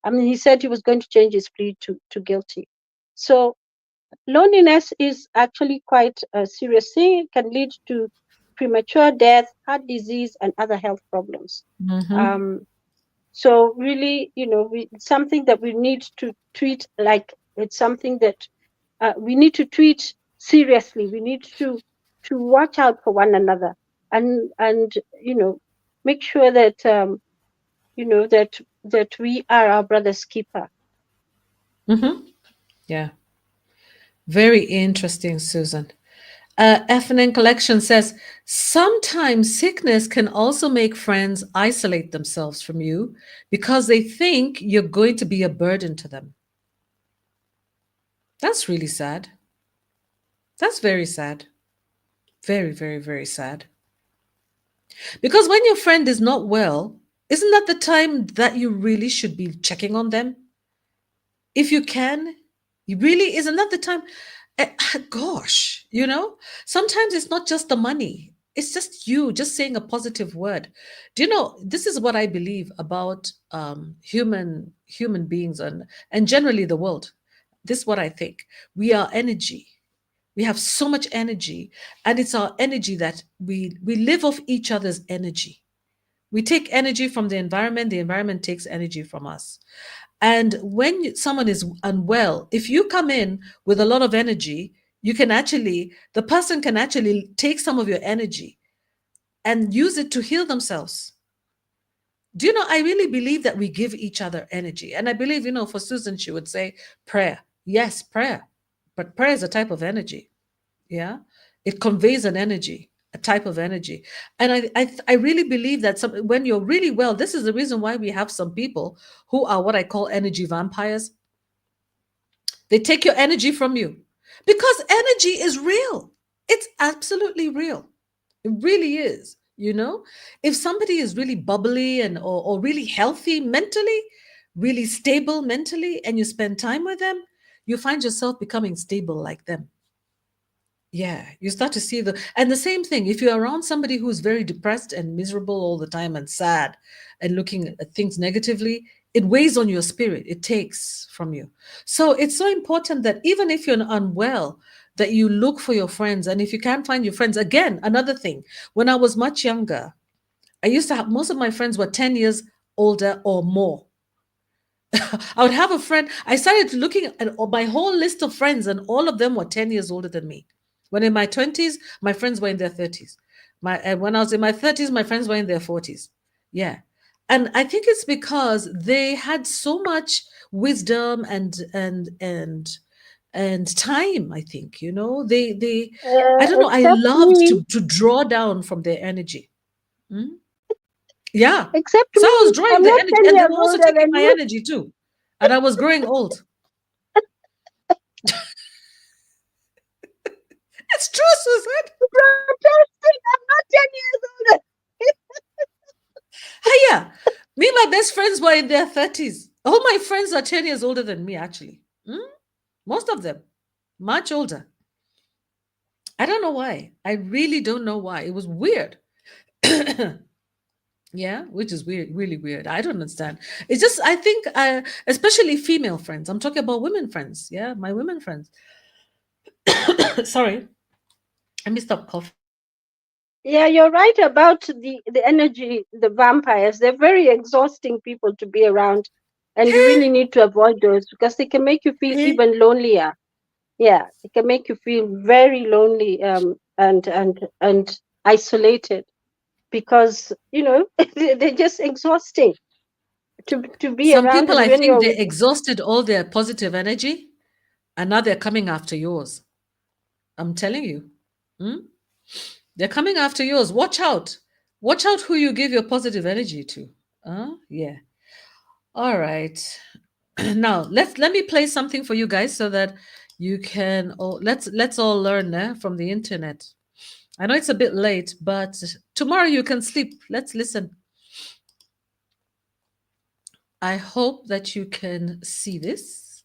I mean, he said he was going to change his plea to guilty. So loneliness is actually quite a serious thing. It can lead to premature death, heart disease, and other health problems.
Mm-hmm.
So really, it's something that we need to treat like it's something that we need to treat seriously. We need to watch out for one another and make sure that that we are our brother's keeper.
Mm-hmm. Yeah. Very interesting, Susan. FNN Collection says sometimes sickness can also make friends isolate themselves from you because they think you're going to be a burden to them. That's really sad. That's very sad. Very, very, very sad. Because when your friend is not well, isn't that the time that you really should be checking on them? If you can, you really, isn't that the time? Gosh, sometimes it's not just the money. It's just you just saying a positive word. Do you know, this is what I believe about human beings and generally the world. This is what I think. We are energy. We have so much energy, and it's our energy that we live off each other's energy. We take energy from the environment takes energy from us. And when someone is unwell, if you come in with a lot of energy, the person can actually take some of your energy and use it to heal themselves. Do you know, I really believe that we give each other energy. And I believe, for Susan, she would say prayer. Yes, prayer. But prayer is a type of energy. Yeah. It conveys an energy, a type of energy. And I really believe that when you're really well, this is the reason why we have some people who are what I call energy vampires. They take your energy from you because energy is real. It's absolutely real. It really is. If somebody is really bubbly or really healthy mentally, really stable mentally, and you spend time with them, you find yourself becoming stable like them. Yeah, you start to see and the same thing, if you're around somebody who's very depressed and miserable all the time and sad and looking at things negatively, it weighs on your spirit, it takes from you. So it's so important that even if you're unwell, that you look for your friends. And if you can't find your friends, again, another thing, when I was much younger, I used to have, most of my friends were 10 years older or more. I would have a friend. I started looking at my whole list of friends, and all of them were 10 years older than me. When in my 20s, my friends were in their 30s. When I was in my 30s, my friends were in their 40s. Yeah. And I think it's because they had so much wisdom and time, I think, they I don't know, I
Except
loved
me,
to draw down from their energy. Hmm? Yeah.
except
So I was
me.
drawing
I'm
the
not
energy,
10
and they
years
were also
older
taking
than
my
you.
energy too. And I was growing old. It's true, Susan.
Protesting, I'm not 10 years older.
Hey, yeah. Me and my best friends were in their 30s. All my friends are 10 years older than me, actually. Most of them, much older. I don't know why. I really don't know why. It was weird. Yeah, which is weird, really weird. I don't understand. It's just, I think, especially female friends. I'm talking about women friends. Yeah, my women friends. Sorry, let me stop coughing.
Yeah, you're right about the energy, the vampires. They're very exhausting people to be around, and you really need to avoid those because they can make you feel even lonelier. Yeah, it can make you feel very lonely, and isolated because they're just exhausting to be
Some
around,
people,
and
I
when
think
you're
they
with.
exhausted all their positive energy and now they're coming after yours. I'm telling you. Hmm? They're coming after yours. Watch out. Watch out who you give your positive energy to. Yeah. All right. Now let me play something for you guys so that you can let's all learn from the internet. I know it's a bit late, but tomorrow you can sleep. Let's listen. I hope that you can see this.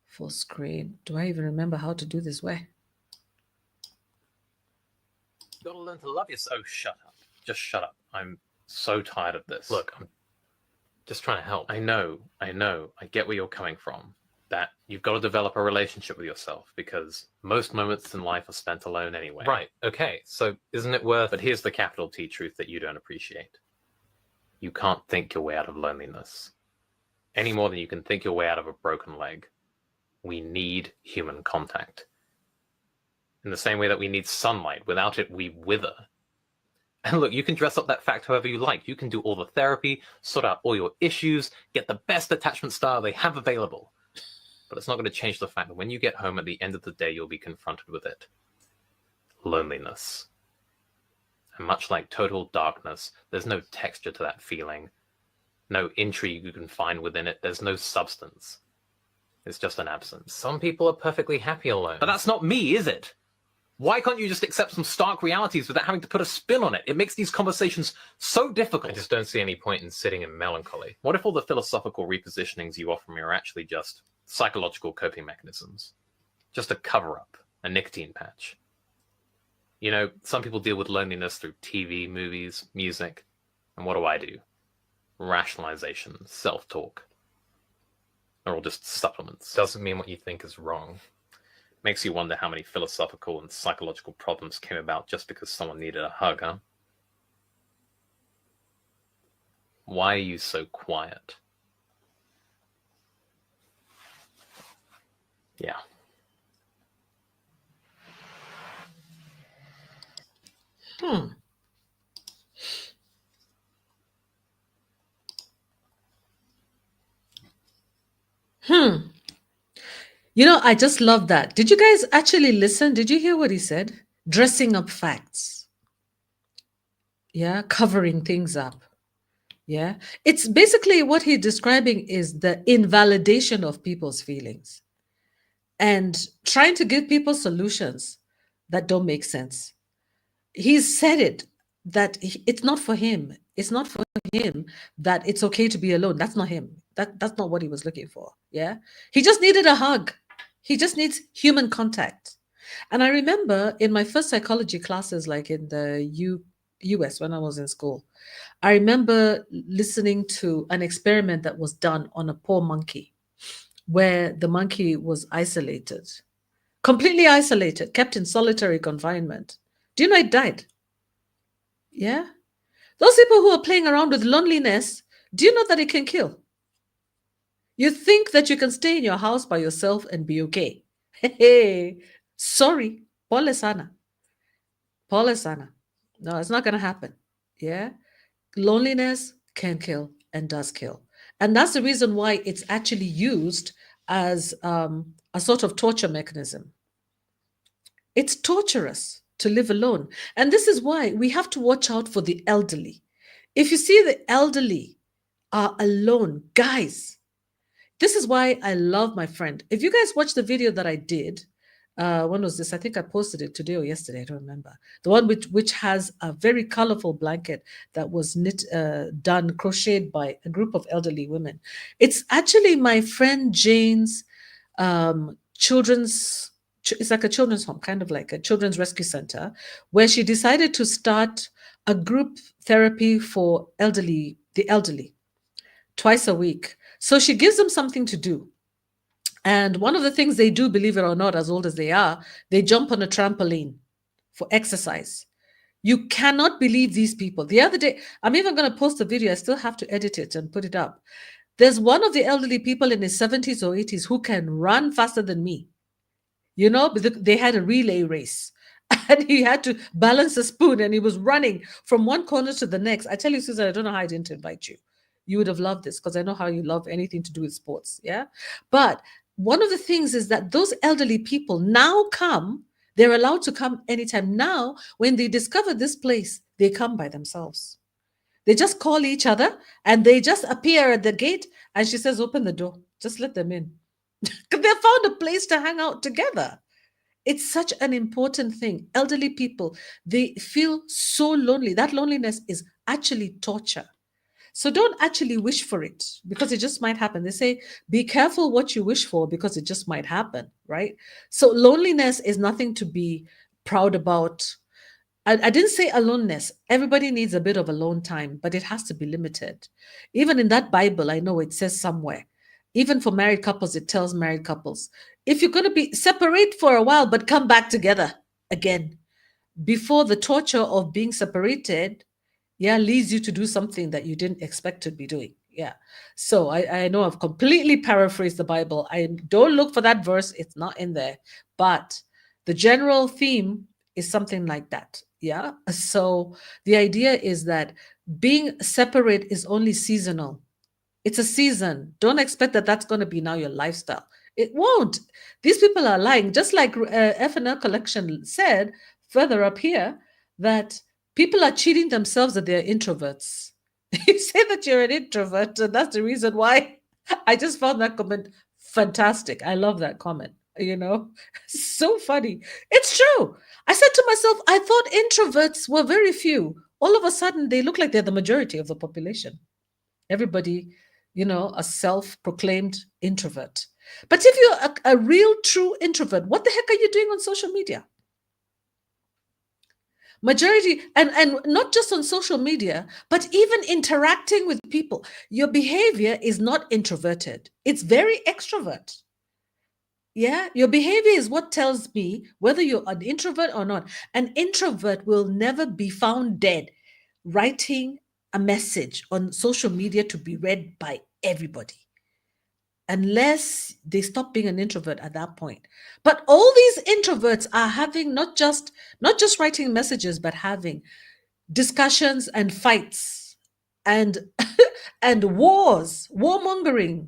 Full screen. Do I even remember how to do this way?
You gotta learn to love yourself. Oh, shut up. Just shut up. I'm so tired of this. Look, I'm just trying to help. I know. I get where you're coming from. That you've got to develop a relationship with yourself because most moments in life are spent alone anyway. Right. Okay. So isn't it worth... But here's the capital T truth that you don't appreciate. You can't think your way out of loneliness. Any more than you can think your way out of a broken leg. We need human contact. In the same way that we need sunlight. Without it, we wither. And look, you can dress up that fact however you like. You can do all the therapy, sort out all your issues, get the best attachment style they have available. But it's not going to change the fact that when you get home at the end of the day, you'll be confronted with it. Loneliness. And much like total darkness, there's no texture to that feeling. No intrigue you can find within it. There's no substance. It's just an absence. Some people are perfectly happy alone. But that's not me, is it? Why can't you just accept some stark realities without having to put a spin on it? It makes these conversations so difficult. I just don't see any point in sitting in melancholy. What if all the philosophical repositionings you offer me are actually just psychological coping mechanisms? Just a cover-up, a nicotine patch. You know, some people deal with loneliness through TV, movies, music. And what do? Rationalization, self-talk. They're all just supplements. Doesn't mean what you think is wrong. Makes you wonder how many philosophical and psychological problems came about just because someone needed a hug, huh? Why are you so quiet? Yeah.
I just love that. Did you guys actually listen? Did you hear what he said? Dressing up facts. Yeah, covering things up. Yeah. It's basically what he's describing is the invalidation of people's feelings and trying to give people solutions that don't make sense. He's said it that it's not for him. It's not for him that it's okay to be alone. That's not him. That's not what he was looking for. Yeah. He just needed a hug. He just needs human contact. And I remember in my first psychology classes, like in the US when I was in school, I remember listening to an experiment that was done on a poor monkey where the monkey was isolated, completely isolated, kept in solitary confinement. Do you know it died? Yeah. Those people who are playing around with loneliness, do you know that it can kill? You think that you can stay in your house by yourself and be okay. Hey, sorry, pole sana. Pole sana. No, it's not going to happen. Yeah. Loneliness can kill and does kill. And that's the reason why it's actually used as a sort of torture mechanism. It's torturous to live alone. And this is why we have to watch out for the elderly. If you see the elderly are alone, guys, this is why I love my friend. If you guys watch the video that I did, when was this? I think I posted it today or yesterday. I don't remember. The one which has a very colorful blanket that was done, crocheted by a group of elderly women. It's actually my friend Jane's children's. It's like a children's home, kind of like a children's rescue center, where she decided to start a group therapy for the elderly, twice a week. So she gives them something to do. And one of the things they do, believe it or not, as old as they are, they jump on a trampoline for exercise. You cannot believe these people. The other day, I'm even going to post the video. I still have to edit it and put it up. There's one of the elderly people in his 70s or 80s who can run faster than me. They had a relay race and he had to balance a spoon and he was running from one corner to the next. I tell you, Susan, I don't know how I didn't invite you. You would have loved this because I know how you love anything to do with sports. Yeah. But one of the things is that those elderly people now come, they're allowed to come anytime. Now, when they discover this place, they come by themselves. They just call each other and they just appear at the gate. And she says, open the door, just let them in. They found a place to hang out together. It's such an important thing. Elderly people, they feel so lonely. That loneliness is actually torture. So don't actually wish for it because it just might happen. They say, be careful what you wish for because it just might happen, right? So loneliness is nothing to be proud about. I didn't say aloneness. Everybody needs a bit of alone time, but it has to be limited. Even in that Bible, I know it says somewhere, even for married couples, it tells married couples, if you're going to be separate for a while, but come back together again, before the torture of being separated, leads you to do something that you didn't expect to be doing. Yeah. So I know I've completely paraphrased the Bible. I don't look for that verse. It's not in there. But the general theme is something like that. Yeah. So the idea is that being separate is only seasonal. It's a season. Don't expect that that's going to be now your lifestyle. It won't. These people are lying. Just like FNL Collection said further up here, that people are cheating themselves that they're introverts. You say that you're an introvert, and that's the reason why. I just found that comment fantastic. I love that comment. So funny. It's true. I said to myself, I thought introverts were very few. All of a sudden, they look like they're the majority of the population. Everybody, a self-proclaimed introvert. But if you're a real, true introvert, what the heck are you doing on social media? Majority, and not just on social media, but even interacting with people. Your behavior is not introverted. It's very extrovert. Yeah, your behavior is what tells me whether you're an introvert or not. An introvert will never be found dead writing a message on social media to be read by everybody, unless they stop being an introvert at that point. But all these introverts are having not just writing messages, but having discussions and fights and and warmongering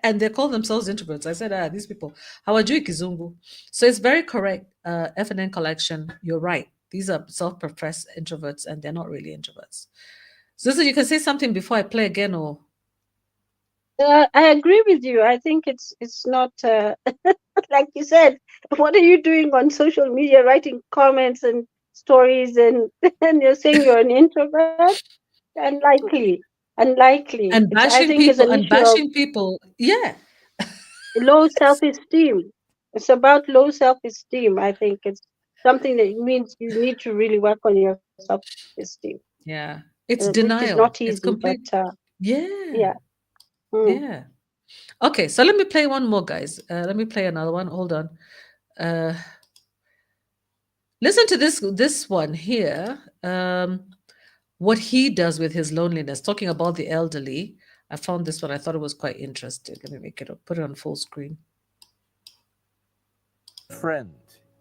and they call themselves introverts. I said, these people, hawajui kizungu. So it's very correct. FNN collection, you're right. These are self-professed introverts, and they're not really introverts. Susan, you can say something before I play again, or
I agree with you. I think it's not like you said. What are you doing on social media, writing comments and stories, and and you're saying you're an introvert? Unlikely.
and
I
bashing
think it's
people
an
and
issue of
bashing people. Yeah,
low self-esteem. It's about low self-esteem. I think it's something that means you need to really work on your self-esteem,
yeah. It's
which is
denial.
not
It's
easy. But
complete. Yeah,
yeah. Mm.
yeah. Okay, so let me play one more, guys. Let me play another one. Hold on. Listen to this one here. What he does with his loneliness, talking about the elderly. I found this one. I thought it was quite interesting. Let me make it up, put it on full screen.
Friend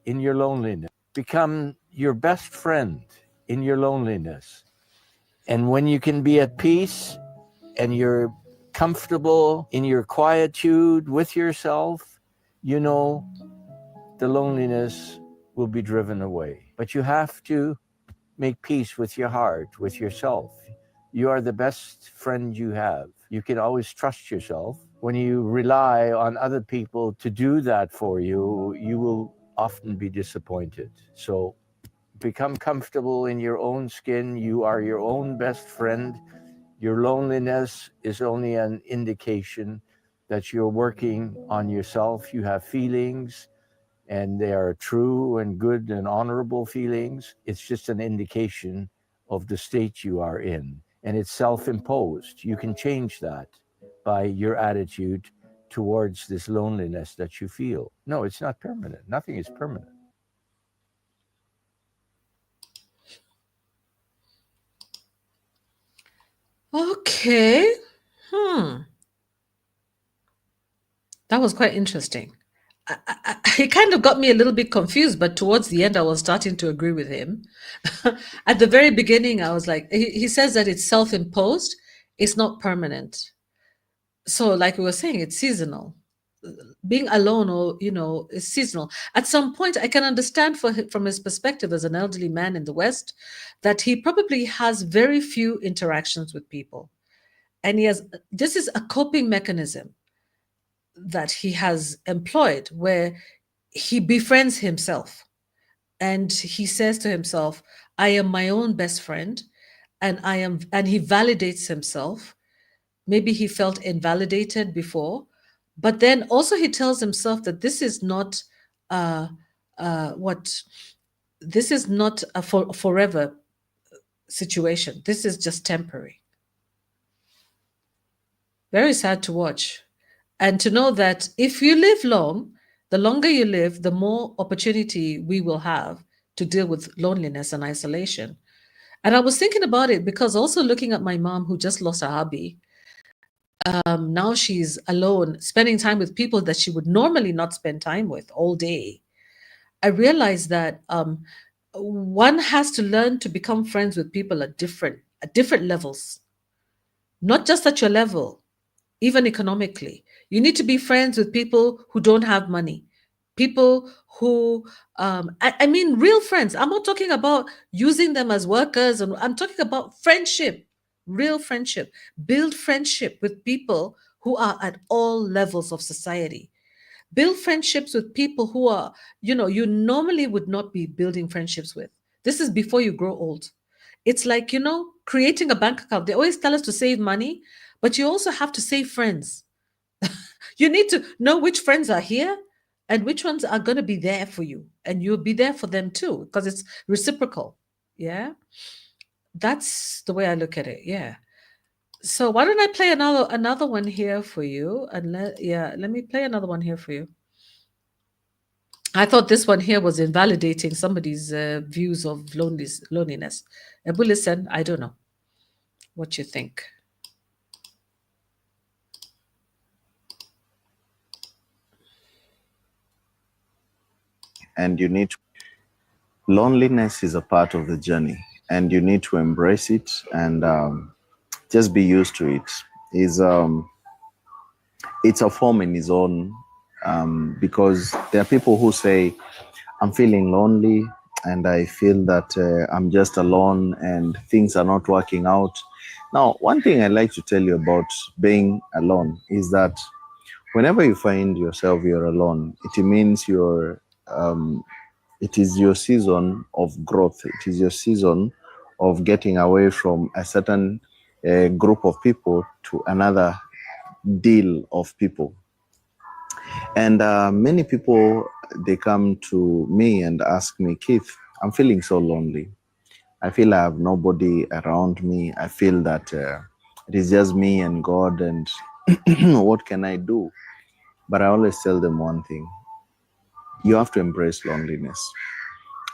in your loneliness. Become your best friend in your loneliness. And when you can be at peace and you're comfortable in your quietude with yourself, you know the loneliness will be driven away. But you have to make peace with your heart, with yourself. You are the best friend you have. You can always trust yourself. When you rely on other people to do that for you, you will often be disappointed. So become comfortable in your own skin. You are your own best friend. Your loneliness is only an indication that you're working on yourself. You have feelings, and they are true and good and honorable feelings. It's just an indication of the state you are in. And it's self-imposed. You can change that by your attitude towards this loneliness that you feel. No, it's not permanent. Nothing is permanent.
Okay. That was quite interesting. He kind of got me a little bit confused, but towards the end, I was starting to agree with him. At the very beginning, I was like, he says that it's self-imposed, it's not permanent. So, like we were saying, it's seasonal. Being alone, or is seasonal. At some point, I can understand from his perspective as an elderly man in the West that he probably has very few interactions with people, and this is a coping mechanism that he has employed, where he befriends himself, and he says to himself, I am my own best friend, and he validates himself. Maybe he felt invalidated before, but then also he tells himself that this is not this is not a forever situation. This is just temporary. Very sad to watch. And to know that if you live long, the longer you live, the more opportunity we will have to deal with loneliness and isolation. And I was thinking about it because also looking at my mom, who just lost her hubby, now she's alone, spending time with people that she would normally not spend time with all day. I realized that one has to learn to become friends with people at different levels, not just at your level. Even economically, you need to be friends with people who don't have money, people who I mean real friends. I'm not talking about using them as workers, and I'm talking about friendship, real friendship. Build friendship with people who are at all levels of society. Build friendships with people who are, you normally would not be building friendships with. This is before you grow old. It's like, creating a bank account. They always tell us to save money, but you also have to save friends. You need to know which friends are here and which ones are going to be there for you. And you'll be there for them too, because it's reciprocal. Yeah. That's the way I look at it. Yeah. So why don't I play another one here for you? And let me play another one here for you. I thought this one here was invalidating somebody's views of loneliness. Ebu, listen, I don't know what you think.
And loneliness is a part of the journey, and you need to embrace it and just be used to it. it's a form in its own, because there are people who say, I'm feeling lonely and I feel that I'm just alone and things are not working out. Now, one thing I like to tell you about being alone is that whenever you find yourself you're alone, it means it is your season of growth. It is your season of getting away from a certain group of people to another deal of people. And many people, they come to me and ask me, Keith, I'm feeling so lonely. I feel I have nobody around me. I feel that it is just me and God, and what can I do? But I always tell them one thing: you have to embrace loneliness.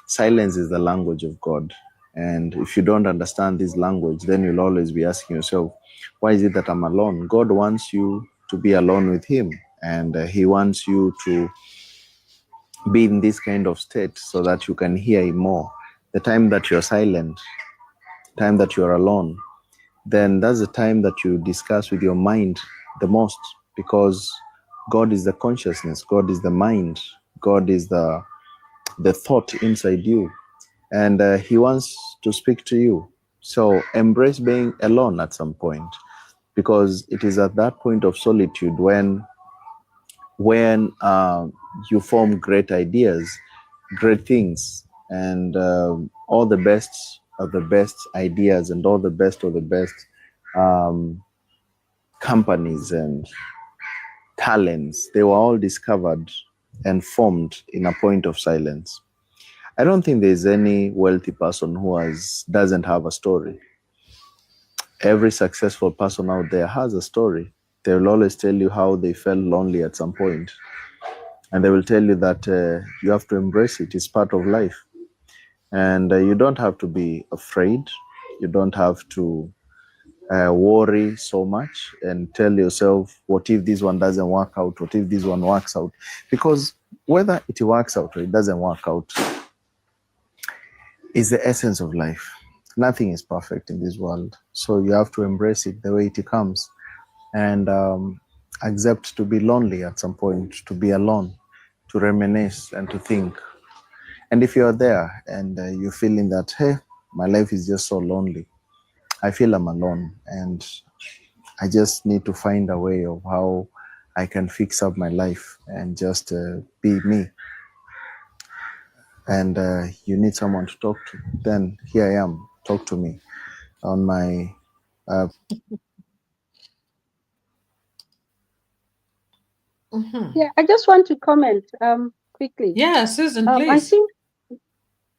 Silence is the language of God. And if you don't understand this language, then you'll always be asking yourself, why is it that I'm alone? God wants you to be alone with Him. And He wants you to be in this kind of state so that you can hear Him more. The time that you're silent, time that you're alone, then that's the time that you discuss with your mind the most, because God is the consciousness, God is the mind, God is the thought inside you, and He wants to speak to you. So embrace being alone at some point, because it is at that point of solitude when you form great ideas, great things, and all the best of the best ideas and all the best of the best companies and talents, they were all discovered and formed in a point of silence. I don't think there's any wealthy person who doesn't have a story. Every successful person out there has a story. They will always tell you how they felt lonely at some point. And they will tell you that you have to embrace it. It's part of life. And you don't have to be afraid. You don't have to worry so much and tell yourself, what if this one doesn't work out? What if this one works out? Because whether it works out or it doesn't work out is the essence of life. Nothing is perfect in this world. So you have to embrace it the way it comes, and accept to be lonely at some point, to be alone, to reminisce and to think. And if you're there and you're feeling that, hey, my life is just so lonely, I feel I'm alone and I just need to find a way of how I can fix up my life and just be me, and you need someone to talk to, then here I am. Talk to me on my
Yeah, I just want to comment quickly.
Yeah, Susan,
I
please.
think,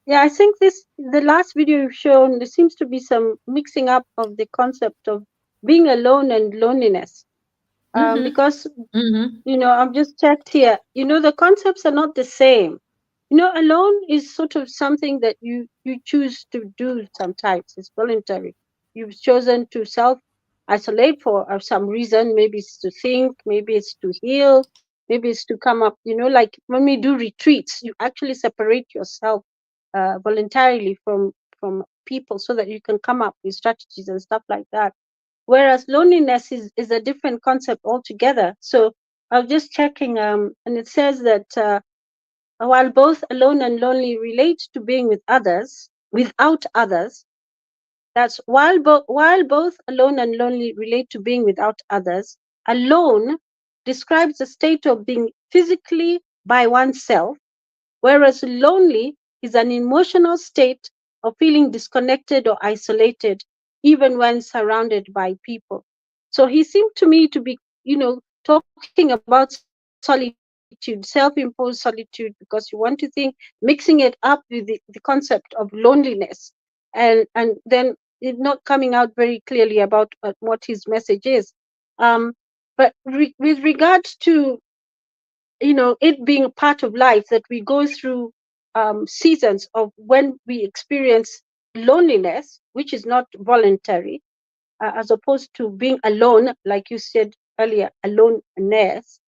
I think the last video you've shown, there seems to be some mixing up of the concept of being alone and loneliness. Because, I've just checked here, the concepts are not the same. Alone is sort of something that you choose to do sometimes. It's voluntary. You've chosen to self-isolate for some reason. Maybe it's to think, maybe it's to heal, maybe it's to come up, like when we do retreats, you actually separate yourself voluntarily from people so that you can come up with strategies and stuff like that. Whereas loneliness is a different concept altogether. So I was just checking, and it says that while both alone and lonely relate to being with others, without others, that's while both alone and lonely relate to being without others, alone describes the state of being physically by oneself, whereas lonely is an emotional state of feeling disconnected or isolated, even when surrounded by people. So he seemed to me to be, talking about solitude, self-imposed solitude, because you want to think, mixing it up with the concept of loneliness, and then it not coming out very clearly about what his message is. But with regard to it being a part of life, that we go through seasons of when we experience loneliness, which is not voluntary, as opposed to being alone, like you said earlier, aloneness.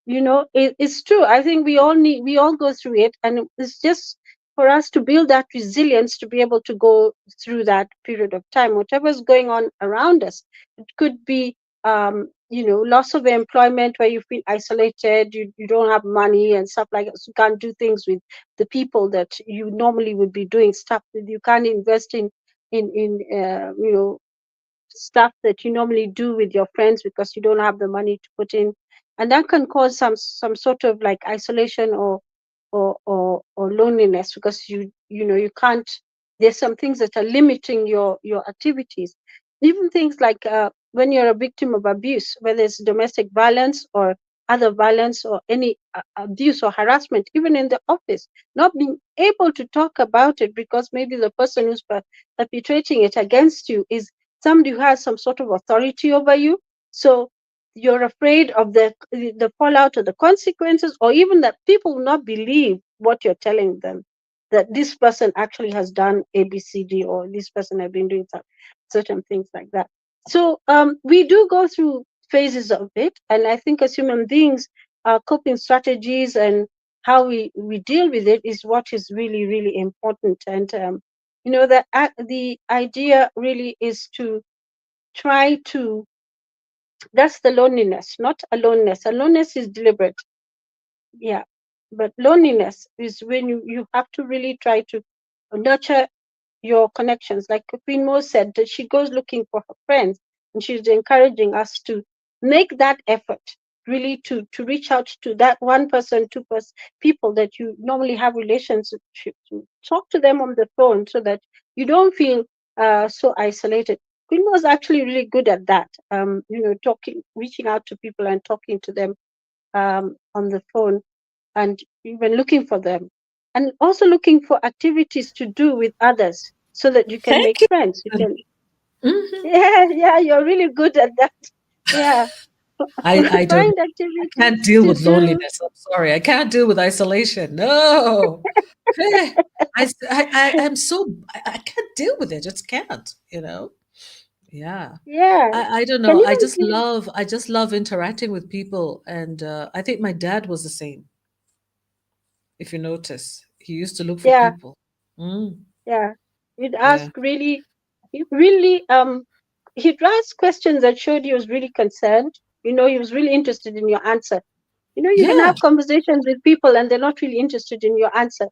It's true. I think we all go through it, and it's just for us to build that resilience to be able to go through that period of time, whatever's going on around us. It could be loss of employment where you feel isolated, you don't have money and stuff like that. So you can't do things with the people that you normally would be doing stuff with. You can't invest in stuff that you normally do with your friends because you don't have the money to put in, and that can cause some sort of like isolation or loneliness, because you can't, there's some things that are limiting your activities, even things like when you're a victim of abuse, whether it's domestic violence or other violence or any abuse or harassment, even in the office, not being able to talk about it because maybe the person who's perpetrating it against you is somebody who has some sort of authority over you. So you're afraid of the fallout or the consequences, or even that people will not believe what you're telling them, that this person actually has done ABCD, or this person has been doing certain things like that. So we do go through phases of it, and I think as human beings, our coping strategies and how we deal with it is what is really, really important. And the idea really is to try to, that's the loneliness, not aloneness. Aloneness is deliberate, yeah, but loneliness is when you have to really try to nurture your connections. Like Queen Mo said, that she goes looking for her friends, and she's encouraging us to make that effort, really to reach out to that one person, people that you normally have relationships to, talk to them on the phone so that you don't feel so isolated. Queen was actually really good at that, reaching out to people and talking to them on the phone, and even looking for them, and also looking for activities to do with others so that you can make
Thank you.
friends. You can,
Mhm.
yeah, you're really good at that. Yeah,
I don't.
find
I
activities
can't deal
to
with
do.
loneliness. I'm sorry. I can't deal with isolation. No. Hey, I'm so, I can't deal with it. Just can't. Yeah.
Yeah,
I don't
can
know.
even give.
I just love interacting with people. And I think my dad was the same. If you notice, he used to look for
Yeah,
people. Mm,
yeah. You'd
yeah.
ask really, really. He'd ask questions that showed he was really concerned. He was really interested in your answer. You can
Yeah.
have conversations with people and they're not really interested in your answer.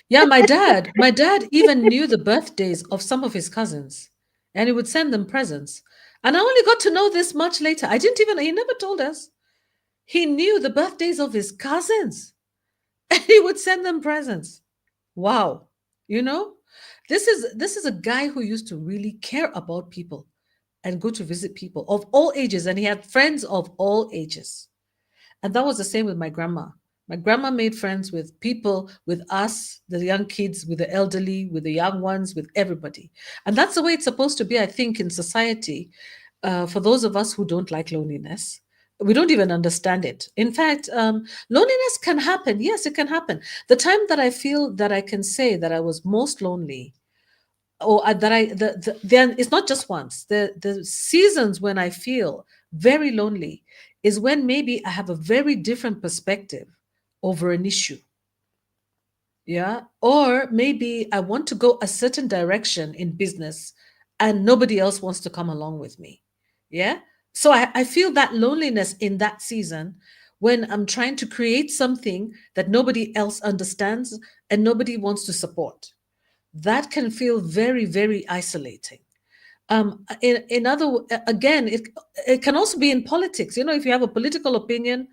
Yeah, my dad even knew the birthdays of some of his cousins, and he would send them presents. And I only got to know this much later. He never told us. He knew the birthdays of his cousins, and he would send them presents. Wow. You know, this is a guy who used to really care about people and go to visit people of all ages, and he had friends of all ages. And that was the same with my grandma. My grandma made friends with people, with us, the young kids, with the elderly, with the young ones, with everybody. And that's the way it's supposed to be, I think, in society. For those of us who don't like loneliness, we don't even understand it. In fact, loneliness can happen. Yes, it can happen. The time that I feel that I can say that I was most lonely, or that then it's not just once. The seasons when I feel very lonely is when maybe I have a very different perspective over an issue. Yeah. Or maybe I want to go a certain direction in business and nobody else wants to come along with me. Yeah. So I feel that loneliness in that season when I'm trying to create something that nobody else understands and nobody wants to support. That can feel very, very isolating. In other, again, it can also be in politics. If you have a political opinion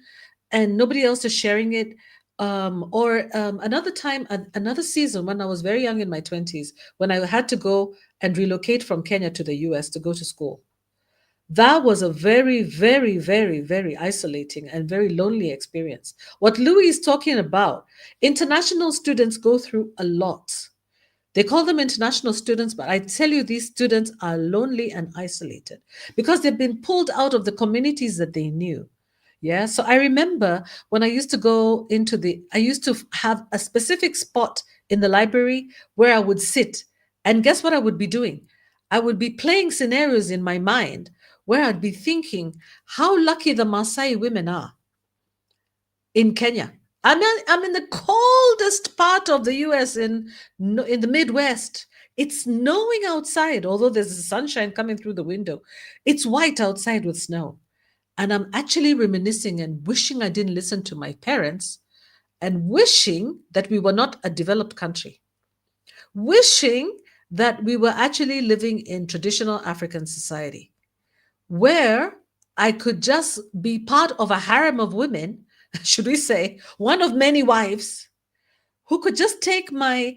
and nobody else is sharing it, or another time, another season when I was very young in my 20s, when I had to go and relocate from Kenya to the US to go to school. That was a very, very, very, very isolating and very lonely experience. What Louis is talking about, international students go through a lot. They call them international students, but I tell you, these students are lonely and isolated because they've been pulled out of the communities that they knew. Yeah. So I remember when I used to I used to have a specific spot in the library where I would sit. And guess what I would be doing? I would be playing scenarios in my mind where I'd be thinking how lucky the Maasai women are in Kenya. I'm in the coldest part of the US in the Midwest. It's snowing outside, although there's the sunshine coming through the window. It's white outside with snow. And I'm actually reminiscing and wishing I didn't listen to my parents and wishing that we were not a developed country, wishing that we were actually living in traditional African society where I could just be part of a harem of women, should we say, one of many wives, who could just take my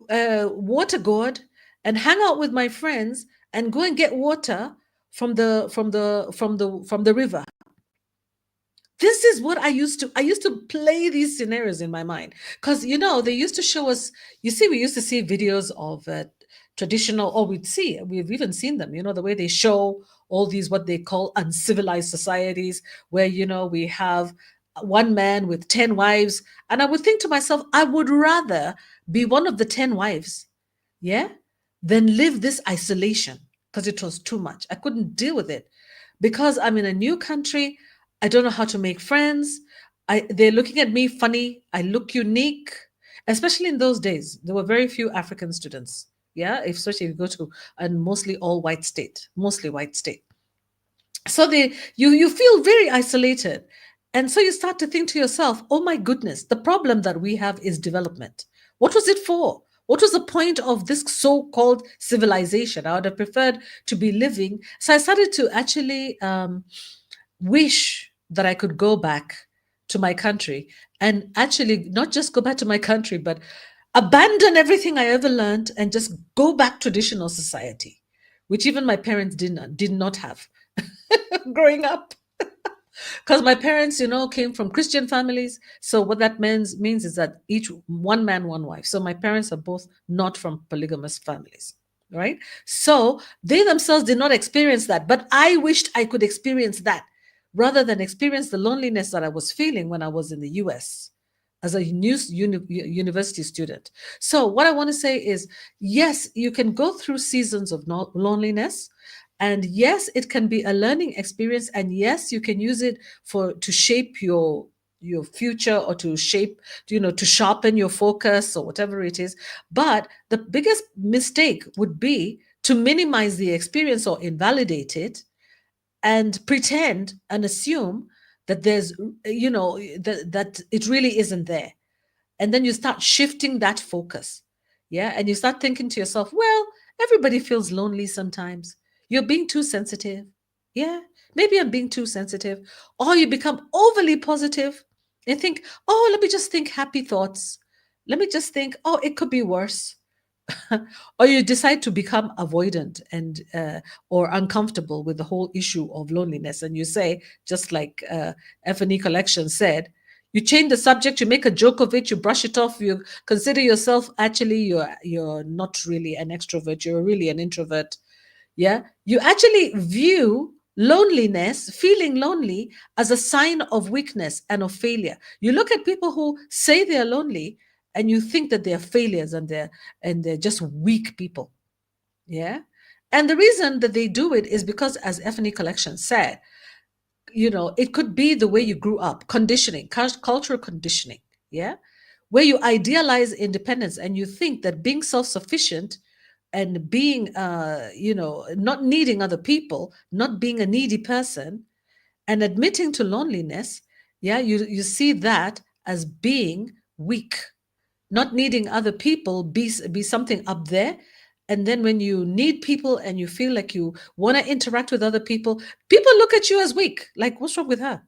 water gourd and hang out with my friends and go and get water from the river. This is what I used to play these scenarios in my mind, because they used to show us, we used to see videos of traditional, or we've even seen them, the way they show all these what they call uncivilized societies, where we have one man with 10 wives. And I would think to myself, I would rather be one of the 10 wives, than live this isolation, because it was too much. I couldn't deal with it because I'm in a new country. I don't know how to make friends. They're looking at me funny. I look unique, especially in those days. There were very few African students. Especially if you go to a mostly white state. So you feel very isolated. And so you start to think to yourself, oh my goodness, the problem that we have is development. What was it for? What was the point of this so-called civilization? I would have preferred to be living. So I started to actually wish that I could go back to my country, and actually not just go back to my country, but abandon everything I ever learned and just go back traditional society, which even my parents did not have growing up. Because my parents, came from Christian families. So what that means is that each one man, one wife. So my parents are both not from polygamous families, right? So they themselves did not experience that. But I wished I could experience that rather than experience the loneliness that I was feeling when I was in the US as a new university student. So what I want to say is, yes, you can go through seasons of loneliness. And yes, it can be a learning experience. And yes, you can use it to shape your future, or to shape, to sharpen your focus or whatever it is. But the biggest mistake would be to minimize the experience or invalidate it and pretend and assume that there's, that it really isn't there. And then you start shifting that focus. And you start thinking to yourself, well, everybody feels lonely sometimes. You're being too sensitive. Maybe I'm being too sensitive. Or you become overly positive and think, oh, let me just think happy thoughts. Let me just think, oh, it could be worse. Or you decide to become avoidant and or uncomfortable with the whole issue of loneliness. And you say, just like Effany Collection said, you change the subject, you make a joke of it, you brush it off, you consider yourself, actually, you're not really an extrovert, you're really an introvert. You actually view loneliness, feeling lonely, as a sign of weakness and of failure. You look at people who say they're lonely and you think that they're failures and they're just weak people. And the reason that they do it is because, as Effany Collection said, it could be the way you grew up, conditioning, cultural conditioning, where you idealize independence and you think that being self-sufficient and being, not needing other people, not being a needy person, and admitting to loneliness, you see that as being weak. Not needing other people be something up there. And then when you need people and you feel like you want to interact with other people look at you as weak. Like, what's wrong with her?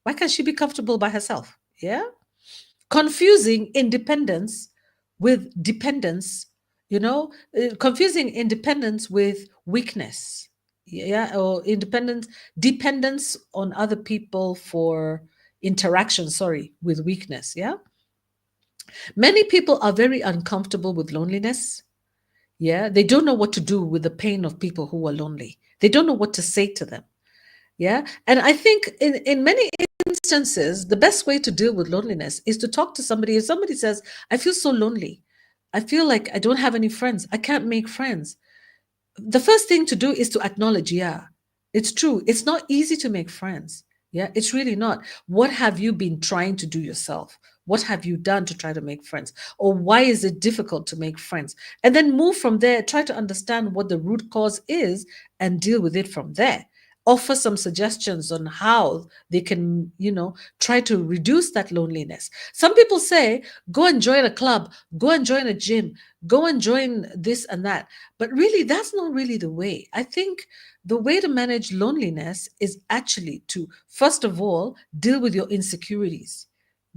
Why can't she be comfortable by herself? Confusing independence with dependence, confusing independence with weakness. Or dependence on other people for interaction, with weakness. Many people are very uncomfortable with loneliness. They don't know what to do with the pain of people who are lonely. They don't know what to say to them. And I think in many instances, the best way to deal with loneliness is to talk to somebody. If somebody says, I feel so lonely, I feel like I don't have any friends, I can't make friends, the first thing to do is to acknowledge, it's true. It's not easy to make friends. It's really not. What have you been trying to do yourself? What have you done to try to make friends? Or why is it difficult to make friends? And then move from there, try to understand what the root cause is and deal with it from there. Offer some suggestions on how they can, try to reduce that loneliness. Some people say, go and join a club, go and join a gym, go and join this and that. But really, that's not really the way. I think the way to manage loneliness is actually to, first of all, deal with your insecurities.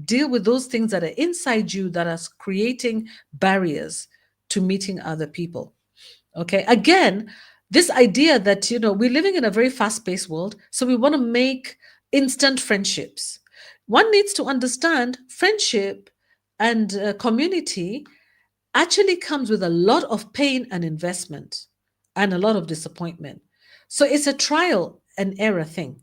Deal with those things that are inside you that are creating barriers to meeting other people. Okay. Again, this idea that, we're living in a very fast-paced world, so we want to make instant friendships. One needs to understand friendship and community actually comes with a lot of pain and investment and a lot of disappointment. So it's a trial and error thing.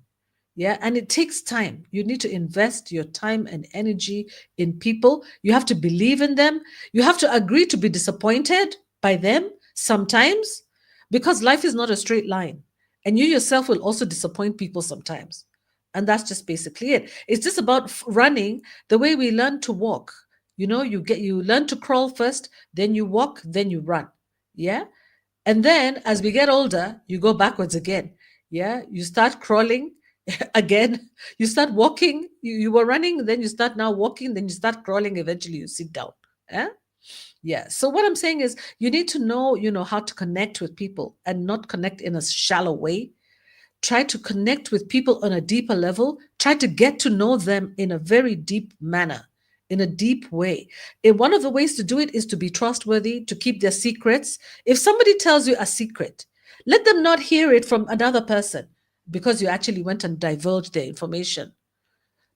Yeah. And it takes time. You need to invest your time and energy in people. You have to believe in them. You have to agree to be disappointed by them sometimes, because life is not a straight line. And you yourself will also disappoint people sometimes. And that's just basically it. It's just about running the way we learn to walk. You learn to crawl first, then you walk, then you run. Yeah. And then as we get older, you go backwards again. Yeah. You start crawling again. You start walking. You were running, then you start now walking, then you start crawling. Eventually you sit down. Yeah. So what I'm saying is you need to know, how to connect with people and not connect in a shallow way. Try to connect with people on a deeper level. Try to get to know them in a very deep manner, in a deep way. And one of the ways to do it is to be trustworthy, to keep their secrets. If somebody tells you a secret, let them not hear it from another person because you actually went and divulged their information.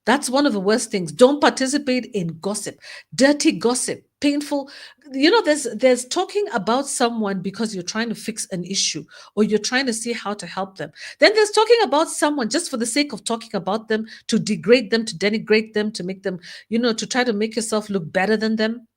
That's one of the worst things. Don't participate in gossip, dirty gossip, painful. There's talking about someone because you're trying to fix an issue or you're trying to see how to help them. Then there's talking about someone just for the sake of talking about them, to degrade them, to denigrate them, to make them, to try to make yourself look better than them,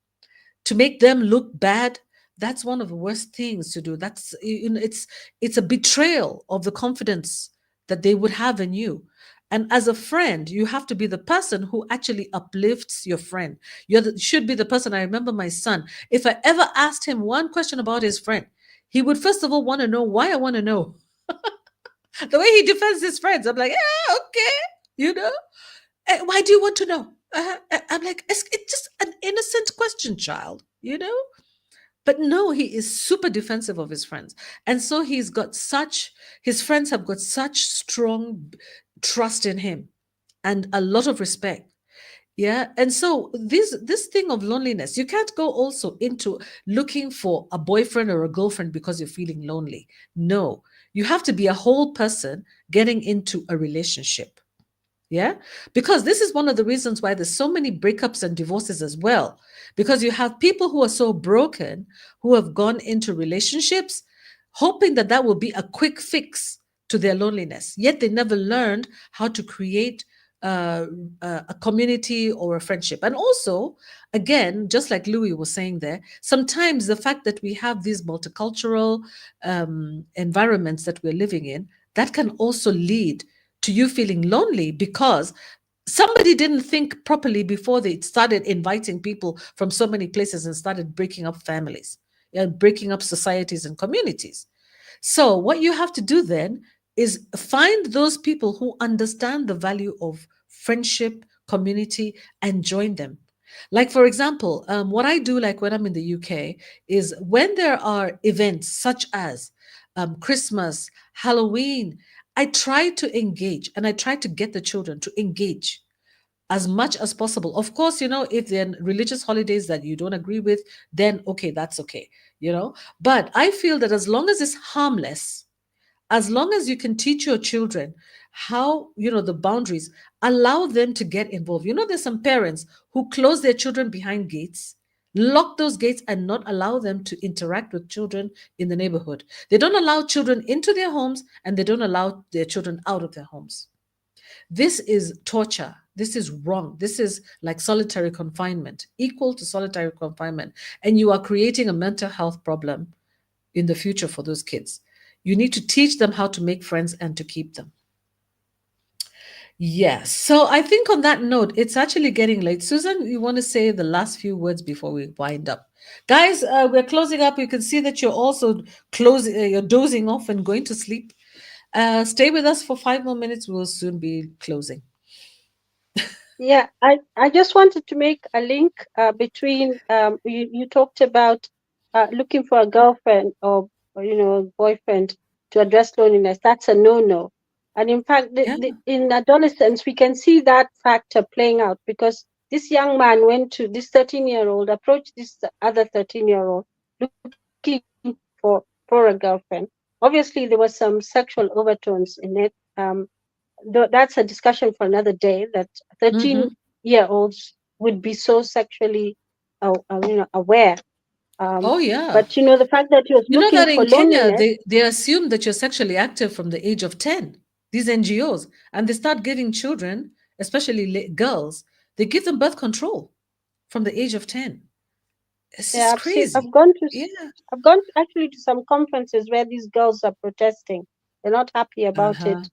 to make them look bad. That's one of the worst things to do. That's, it's a betrayal of the confidence that they would have in you. And as a friend, you have to be the person who actually uplifts your friend. You should be the person. I remember my son, if I ever asked him one question about his friend, he would first of all want to know why I want to know. The way he defends his friends, I'm like, yeah, okay, why do you want to know? I'm like, it's just an innocent question, child, But no, he is super defensive of his friends. And so his friends have got such strong trust in him and a lot of respect. Yeah. And so this thing of loneliness, you can't go also into looking for a boyfriend or a girlfriend because you're feeling lonely. No, you have to be a whole person getting into a relationship. Yeah, because this is one of the reasons why there's so many breakups and divorces as well, because you have people who are so broken who have gone into relationships hoping that will be a quick fix to their loneliness, yet they never learned how to create a community or a friendship. And also, again, just like Louis was saying there, sometimes the fact that we have these multicultural environments that we're living in, that can also lead to you feeling lonely because somebody didn't think properly before they started inviting people from so many places and started breaking up families and breaking up societies and communities. So what you have to do then is find those people who understand the value of friendship, community, and join them. Like, for example, what I do, like when I'm in the UK, is when there are events such as Christmas, Halloween, I try to engage and I try to get the children to engage as much as possible. Of course, if there are religious holidays that you don't agree with, then okay, that's okay, But I feel that as long as it's harmless, as long as you can teach your children how, the boundaries, allow them to get involved. There's some parents who close their children behind gates, lock those gates and not allow them to interact with children in the neighborhood. They don't allow children into their homes and they don't allow their children out of their homes. This is torture. This is wrong. This is like solitary confinement, equal to solitary confinement. And you are creating a mental health problem in the future for those kids. You need to teach them how to make friends and to keep them. Yes. So I think on that note, it's actually getting late. Susan, you want to say the last few words before we wind up? Guys, we're closing up. You can see that you're also closing, you're dozing off and going to sleep. Stay with us for 5 more minutes. We'll soon be closing.
Yeah, I just wanted to make a link between you talked about looking for a girlfriend or boyfriend to address loneliness. That's a no-no. And in fact,
Yeah.
in adolescence, we can see that factor playing out because this young man went to this 13-year-old, approached this other 13-year-old looking for a girlfriend. Obviously, there was some sexual overtones in it. That's a discussion for another day, that
Mm-hmm.
13-year-olds would be so sexually aware.
Oh, yeah.
But the fact that he was
You know
looking
that
for
in Kenya,
loneliness.
they assume that you're sexually active from the age of 10, these NGOs, and they start giving children, especially girls, they give them birth control from the age of 10. It's
Yeah,
just crazy. Yeah.
I've gone actually to some conferences where these girls are protesting. They're not happy about
Uh-huh.
it,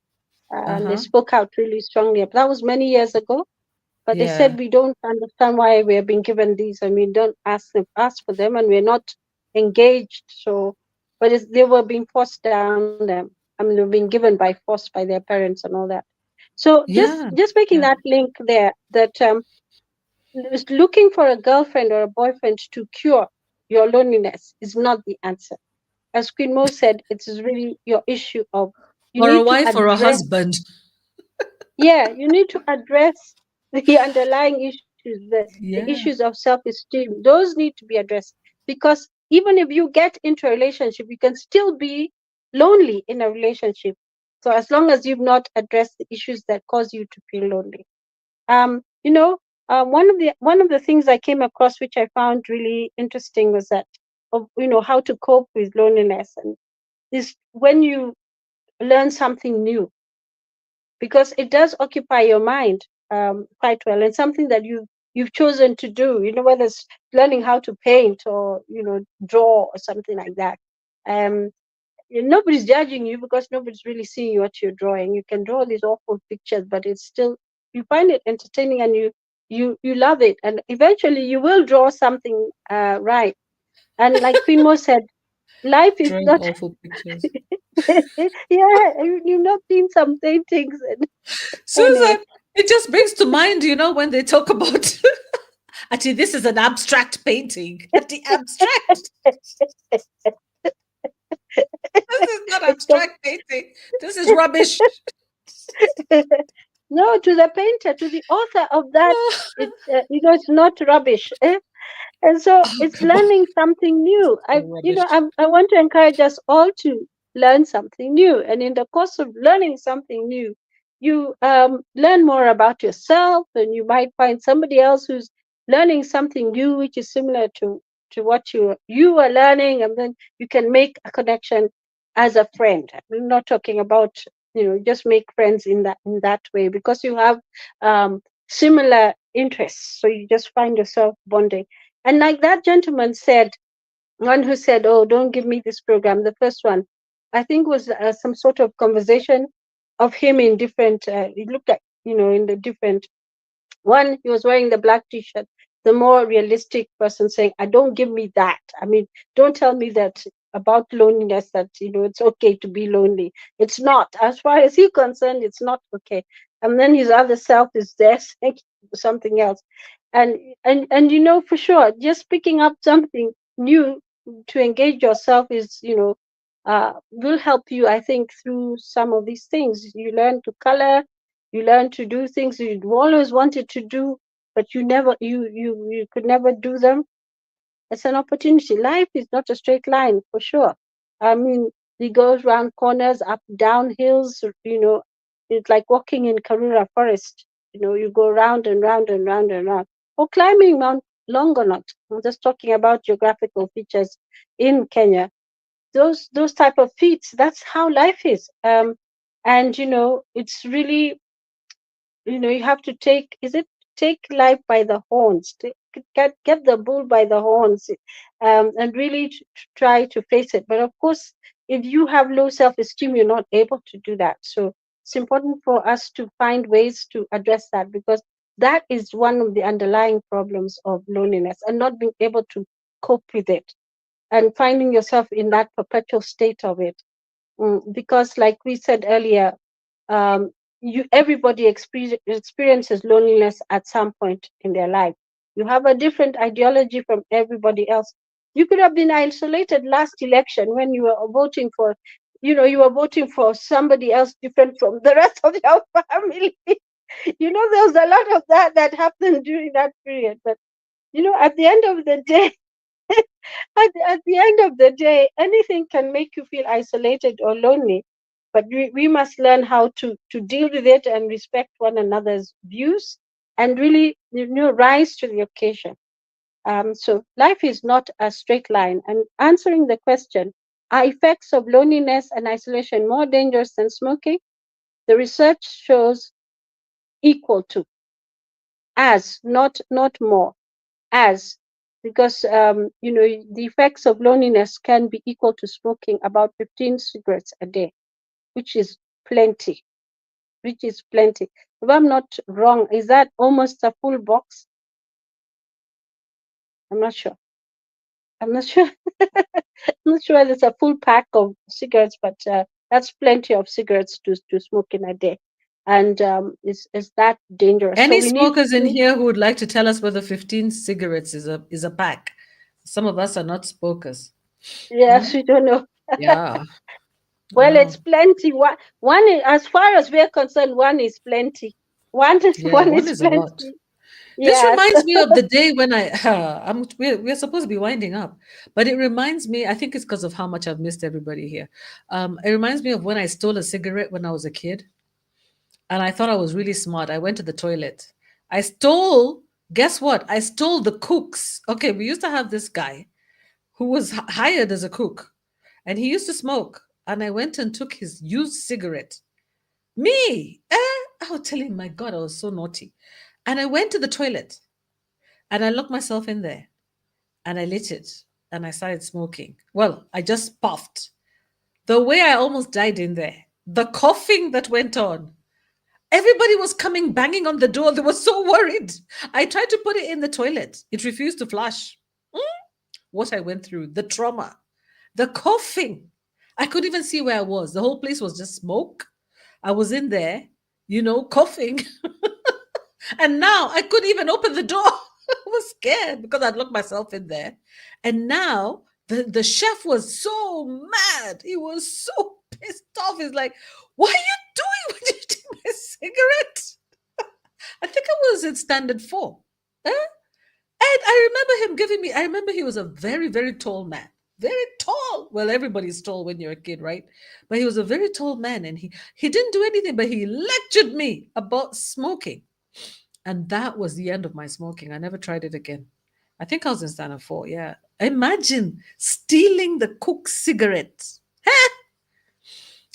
and they
Uh-huh.
spoke out really strongly. But that was many years ago. But they
Yeah.
said we don't understand why we are being given these, and we don't ask for them, and we're not engaged. So, but they were being forced down them. I mean, they were being given by force by their parents and all that. So
Yeah.
just making
Yeah.
that link there, that is looking for a girlfriend or a boyfriend to cure your loneliness is not the answer. As Queen Mo said, it is really your issue of you
Or a
need to
wife or a
address.
husband.
Yeah, you need to address the underlying issues, the
Yeah.
issues of self-esteem. Those need to be addressed because even if you get into a relationship, you can still be lonely in a relationship. So as long as you've not addressed the issues that cause you to feel lonely. Um, you know, one of the things I came across which I found really interesting was that of how to cope with loneliness, and is when you learn something new, because it does occupy your mind quite well, and something that you've chosen to do, whether it's learning how to paint or draw or something like that. um Nobody's judging you because nobody's really seeing what you're drawing. You can draw these awful pictures, but it's still, you find it entertaining, and you love it, and eventually you will draw something right. And like Queen Mo said, life is
Drawing
not
awful pictures.
yeah, you've not seen some paintings. And anyway.
Susan, it just brings to mind, when they talk about actually this is an abstract painting. The abstract. This is not
It's the
abstract painting. This is rubbish.
no, to the painter, to the author of that, it's not rubbish. And so
Oh,
it's
come on.
learning something new.
So rubbish.
I want to encourage us all to learn something new. And in the course of learning something new, you learn more about yourself, and you might find somebody else who's learning something new, which is similar to what you are learning, and then you can make a connection as a friend. I'm not talking about just make friends in that way, because you have similar interests, so you just find yourself bonding. And like that gentleman said, one who said, "Oh, don't give me this program." The first one, I think, was some sort of conversation of him in different. It looked like in the different one. He was wearing the black T-shirt. The more realistic person saying, "I don't give me that. I mean, don't tell me that about loneliness. That it's okay to be lonely. It's not. As far as he's concerned, it's not okay." And then his other self is there saying something else, and for sure, just picking up something new to engage yourself is will help you, I think, through some of these things. You learn to color, you learn to do things you always wanted to do, but you could never do them. It's an opportunity. Life is not a straight line, for sure. I mean, it goes round corners, up, down hills. It's like walking in Karura Forest. You go round and round and round and round. Or climbing Mount Longonot. I'm just talking about geographical features in Kenya. Those type of feats. That's how life is. And it's really, you have to take life by the horns, get the bull by the horns, and really try to face it. But of course, if you have low self-esteem, you're not able to do that. So it's important for us to find ways to address that, because that is one of the underlying problems of loneliness, and not being able to cope with it and finding yourself in that perpetual state of it. Because like we said earlier, everybody experiences loneliness at some point in their life. You have a different ideology from everybody else. You could have been isolated last election when you were voting for, you were voting for somebody else different from the rest of your family. There was a lot of that happened during that period. But at the end of the day, at the end of the day, anything can make you feel isolated or lonely, but we must learn how to deal with it and respect one another's views, and really rise to the occasion. So life is not a straight line. And answering the question, are effects of loneliness and isolation more dangerous than smoking? The research shows equal to, as, not more, as, because the effects of loneliness can be equal to smoking about 15 cigarettes a day, which is plenty. If I'm not wrong, is that almost a full box? I'm not sure. I'm not sure it's a full pack of cigarettes, but that's plenty of cigarettes to smoke in a day. And is that dangerous?
Any
So we
smokers in
need,
here who would like to tell us whether 15 cigarettes is a pack? Some of us are not smokers.
yes, we don't know.
Yeah.
Well,
Wow.
it's plenty. As far as we're concerned, one is plenty. One
Yeah, one
is
is a lot.
plenty.
This
Yes.
reminds me of the day when we're supposed to be winding up, but it reminds me, I think it's because of how much I've missed everybody here. It reminds me of when I stole a cigarette when I was a kid, and I thought I was really smart. I went to the toilet. Guess what? I stole the cook's. Okay, we used to have this guy who was hired as a cook, and he used to smoke. And I went and took his used cigarette. Me, I was telling my God, I was so naughty. And I went to the toilet and I locked myself in there and I lit it and I started smoking. Well, I just puffed. The way I almost died in there, the coughing that went on. Everybody was coming banging on the door. They were so worried. I tried to put it in the toilet. It refused to flush. What I went through, the trauma, the coughing. I couldn't even see where I was. The whole place was just smoke. I was in there, coughing. And now I couldn't even open the door. I was scared because I'd locked myself in there. And now the chef was so mad. He was so pissed off. He's like, what are you doing when you take my cigarette? I think I was in standard 4. And I remember I remember he was a very, very tall man. Very tall. Well, everybody's tall when you're a kid, right? But he was a very tall man, and he didn't do anything, but he lectured me about smoking. And that was the end of my smoking. I never tried it again. I think I was in standard 4. Yeah. Imagine stealing the cook's cigarettes.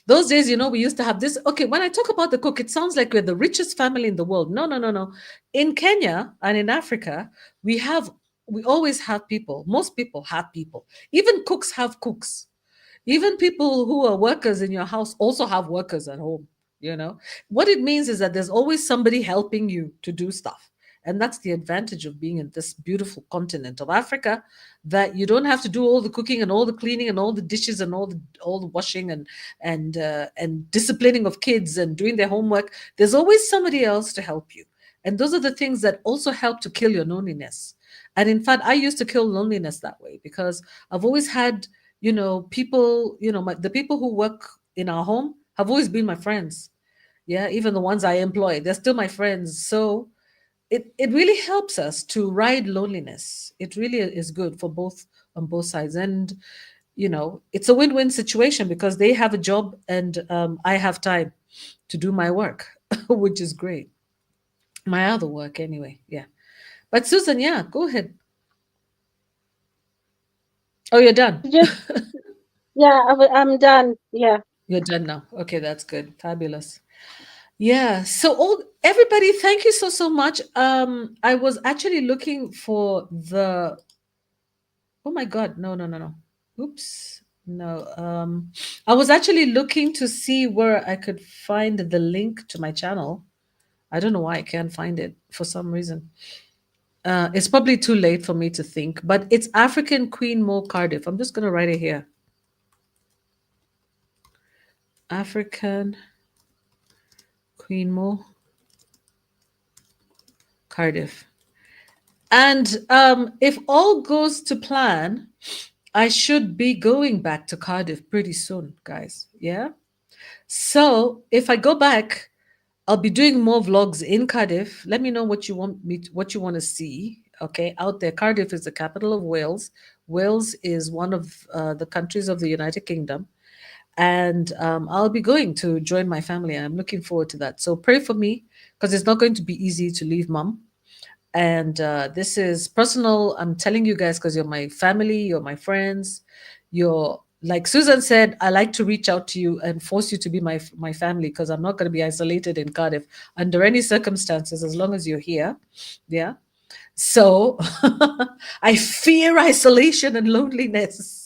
Those days, we used to have this. Okay, when I talk about the cook, it sounds like we're the richest family in the world. No. In Kenya and in Africa, we always have people. Most people have people. Even cooks have cooks. Even people who are workers in your house also have workers at home. What it means is that there's always somebody helping you to do stuff. And that's the advantage of being in this beautiful continent of Africa, that you don't have to do all the cooking and all the cleaning and all the dishes and all the washing and disciplining of kids and doing their homework. There's always somebody else to help you. And those are the things that also help to kill your loneliness. And in fact, I used to kill loneliness that way, because I've always had, people, the people who work in our home have always been my friends. Yeah, even the ones I employ, they're still my friends. So it really helps us to ride loneliness. It really is good for on both sides. And, it's a win-win situation, because they have a job and I have time to do my work, which is great. My other work anyway. Yeah. But Susan, yeah, go ahead. Oh, you're done.
Yeah, I'm done. Yeah.
You're done now. Okay, that's good. Fabulous. Yeah. So everybody, thank you so much. I was actually looking for the. Oh my God! No. Oops. No. I was actually looking to see where I could find the link to my channel. I don't know why I can't find it for some reason. It's probably too late for me to think, but it's African Queen Mo Cardiff. I'm just going to write it here. African Queen Mo Cardiff. And if all goes to plan, I should be going back to Cardiff pretty soon, guys. Yeah. So if I go back, I'll be doing more vlogs in Cardiff. Let me know what you want what you want to see. Okay, out there. Cardiff is the capital of Wales. Wales is one of the countries of the United Kingdom, and I'll be going to join my family. I'm looking forward to that. So pray for me because it's not going to be easy to leave mom. And this is personal. I'm telling you guys because you're my family, you're my friends, you're like Susan said, I like to reach out to you and force you to be my family because I'm not going to be isolated in Cardiff under any circumstances as long as you're here. Yeah. So I fear isolation and loneliness.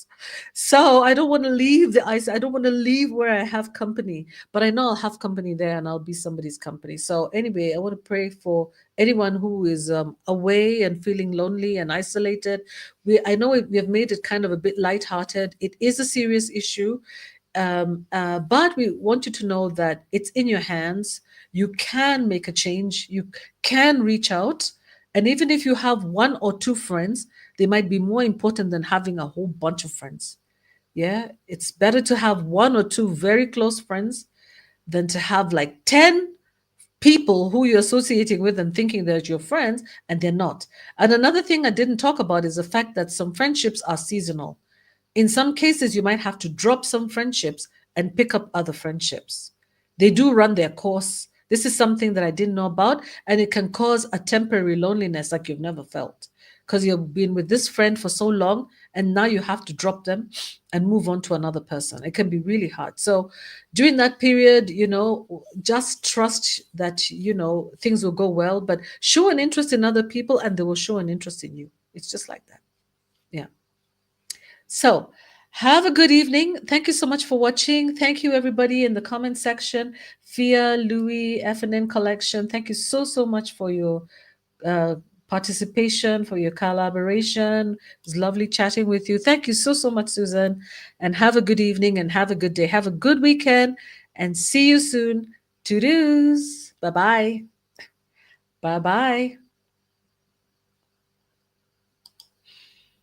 So I don't want to leave the ice. I don't want to leave where I have company, but I know I'll have company there and I'll be somebody's company. So anyway, I want to pray for anyone who is away and feeling lonely and isolated. I know we have made it kind of a bit lighthearted. It is a serious issue. But we want you to know that it's in your hands. You can make a change. You can reach out. And even if you have one or two friends, they might be more important than having a whole bunch of friends. Yeah, it's better to have one or two very close friends than to have like 10 people who you're associating with and thinking they're your friends and they're not. And another thing I didn't talk about is the fact that some friendships are seasonal. In some cases, you might have to drop some friendships and pick up other friendships. They do run their course. This is something that I didn't know about, and it can cause a temporary loneliness like you've never felt because you've been with this friend for so long and now you have to drop them and move on to another person. It can be really hard. So during that period, just trust that, things will go well, but show an interest in other people and they will show an interest in you. It's just like that. Yeah. So have a good evening. Thank you so much for watching. Thank you, everybody in the comment section. Fia, Louis, FNN Collection. Thank you so, so much for your participation, for your collaboration. It was lovely chatting with you. Thank you so, so much, Susan. And have a good evening and have a good day. Have a good weekend and see you soon. Toodles. Bye-bye. Bye-bye.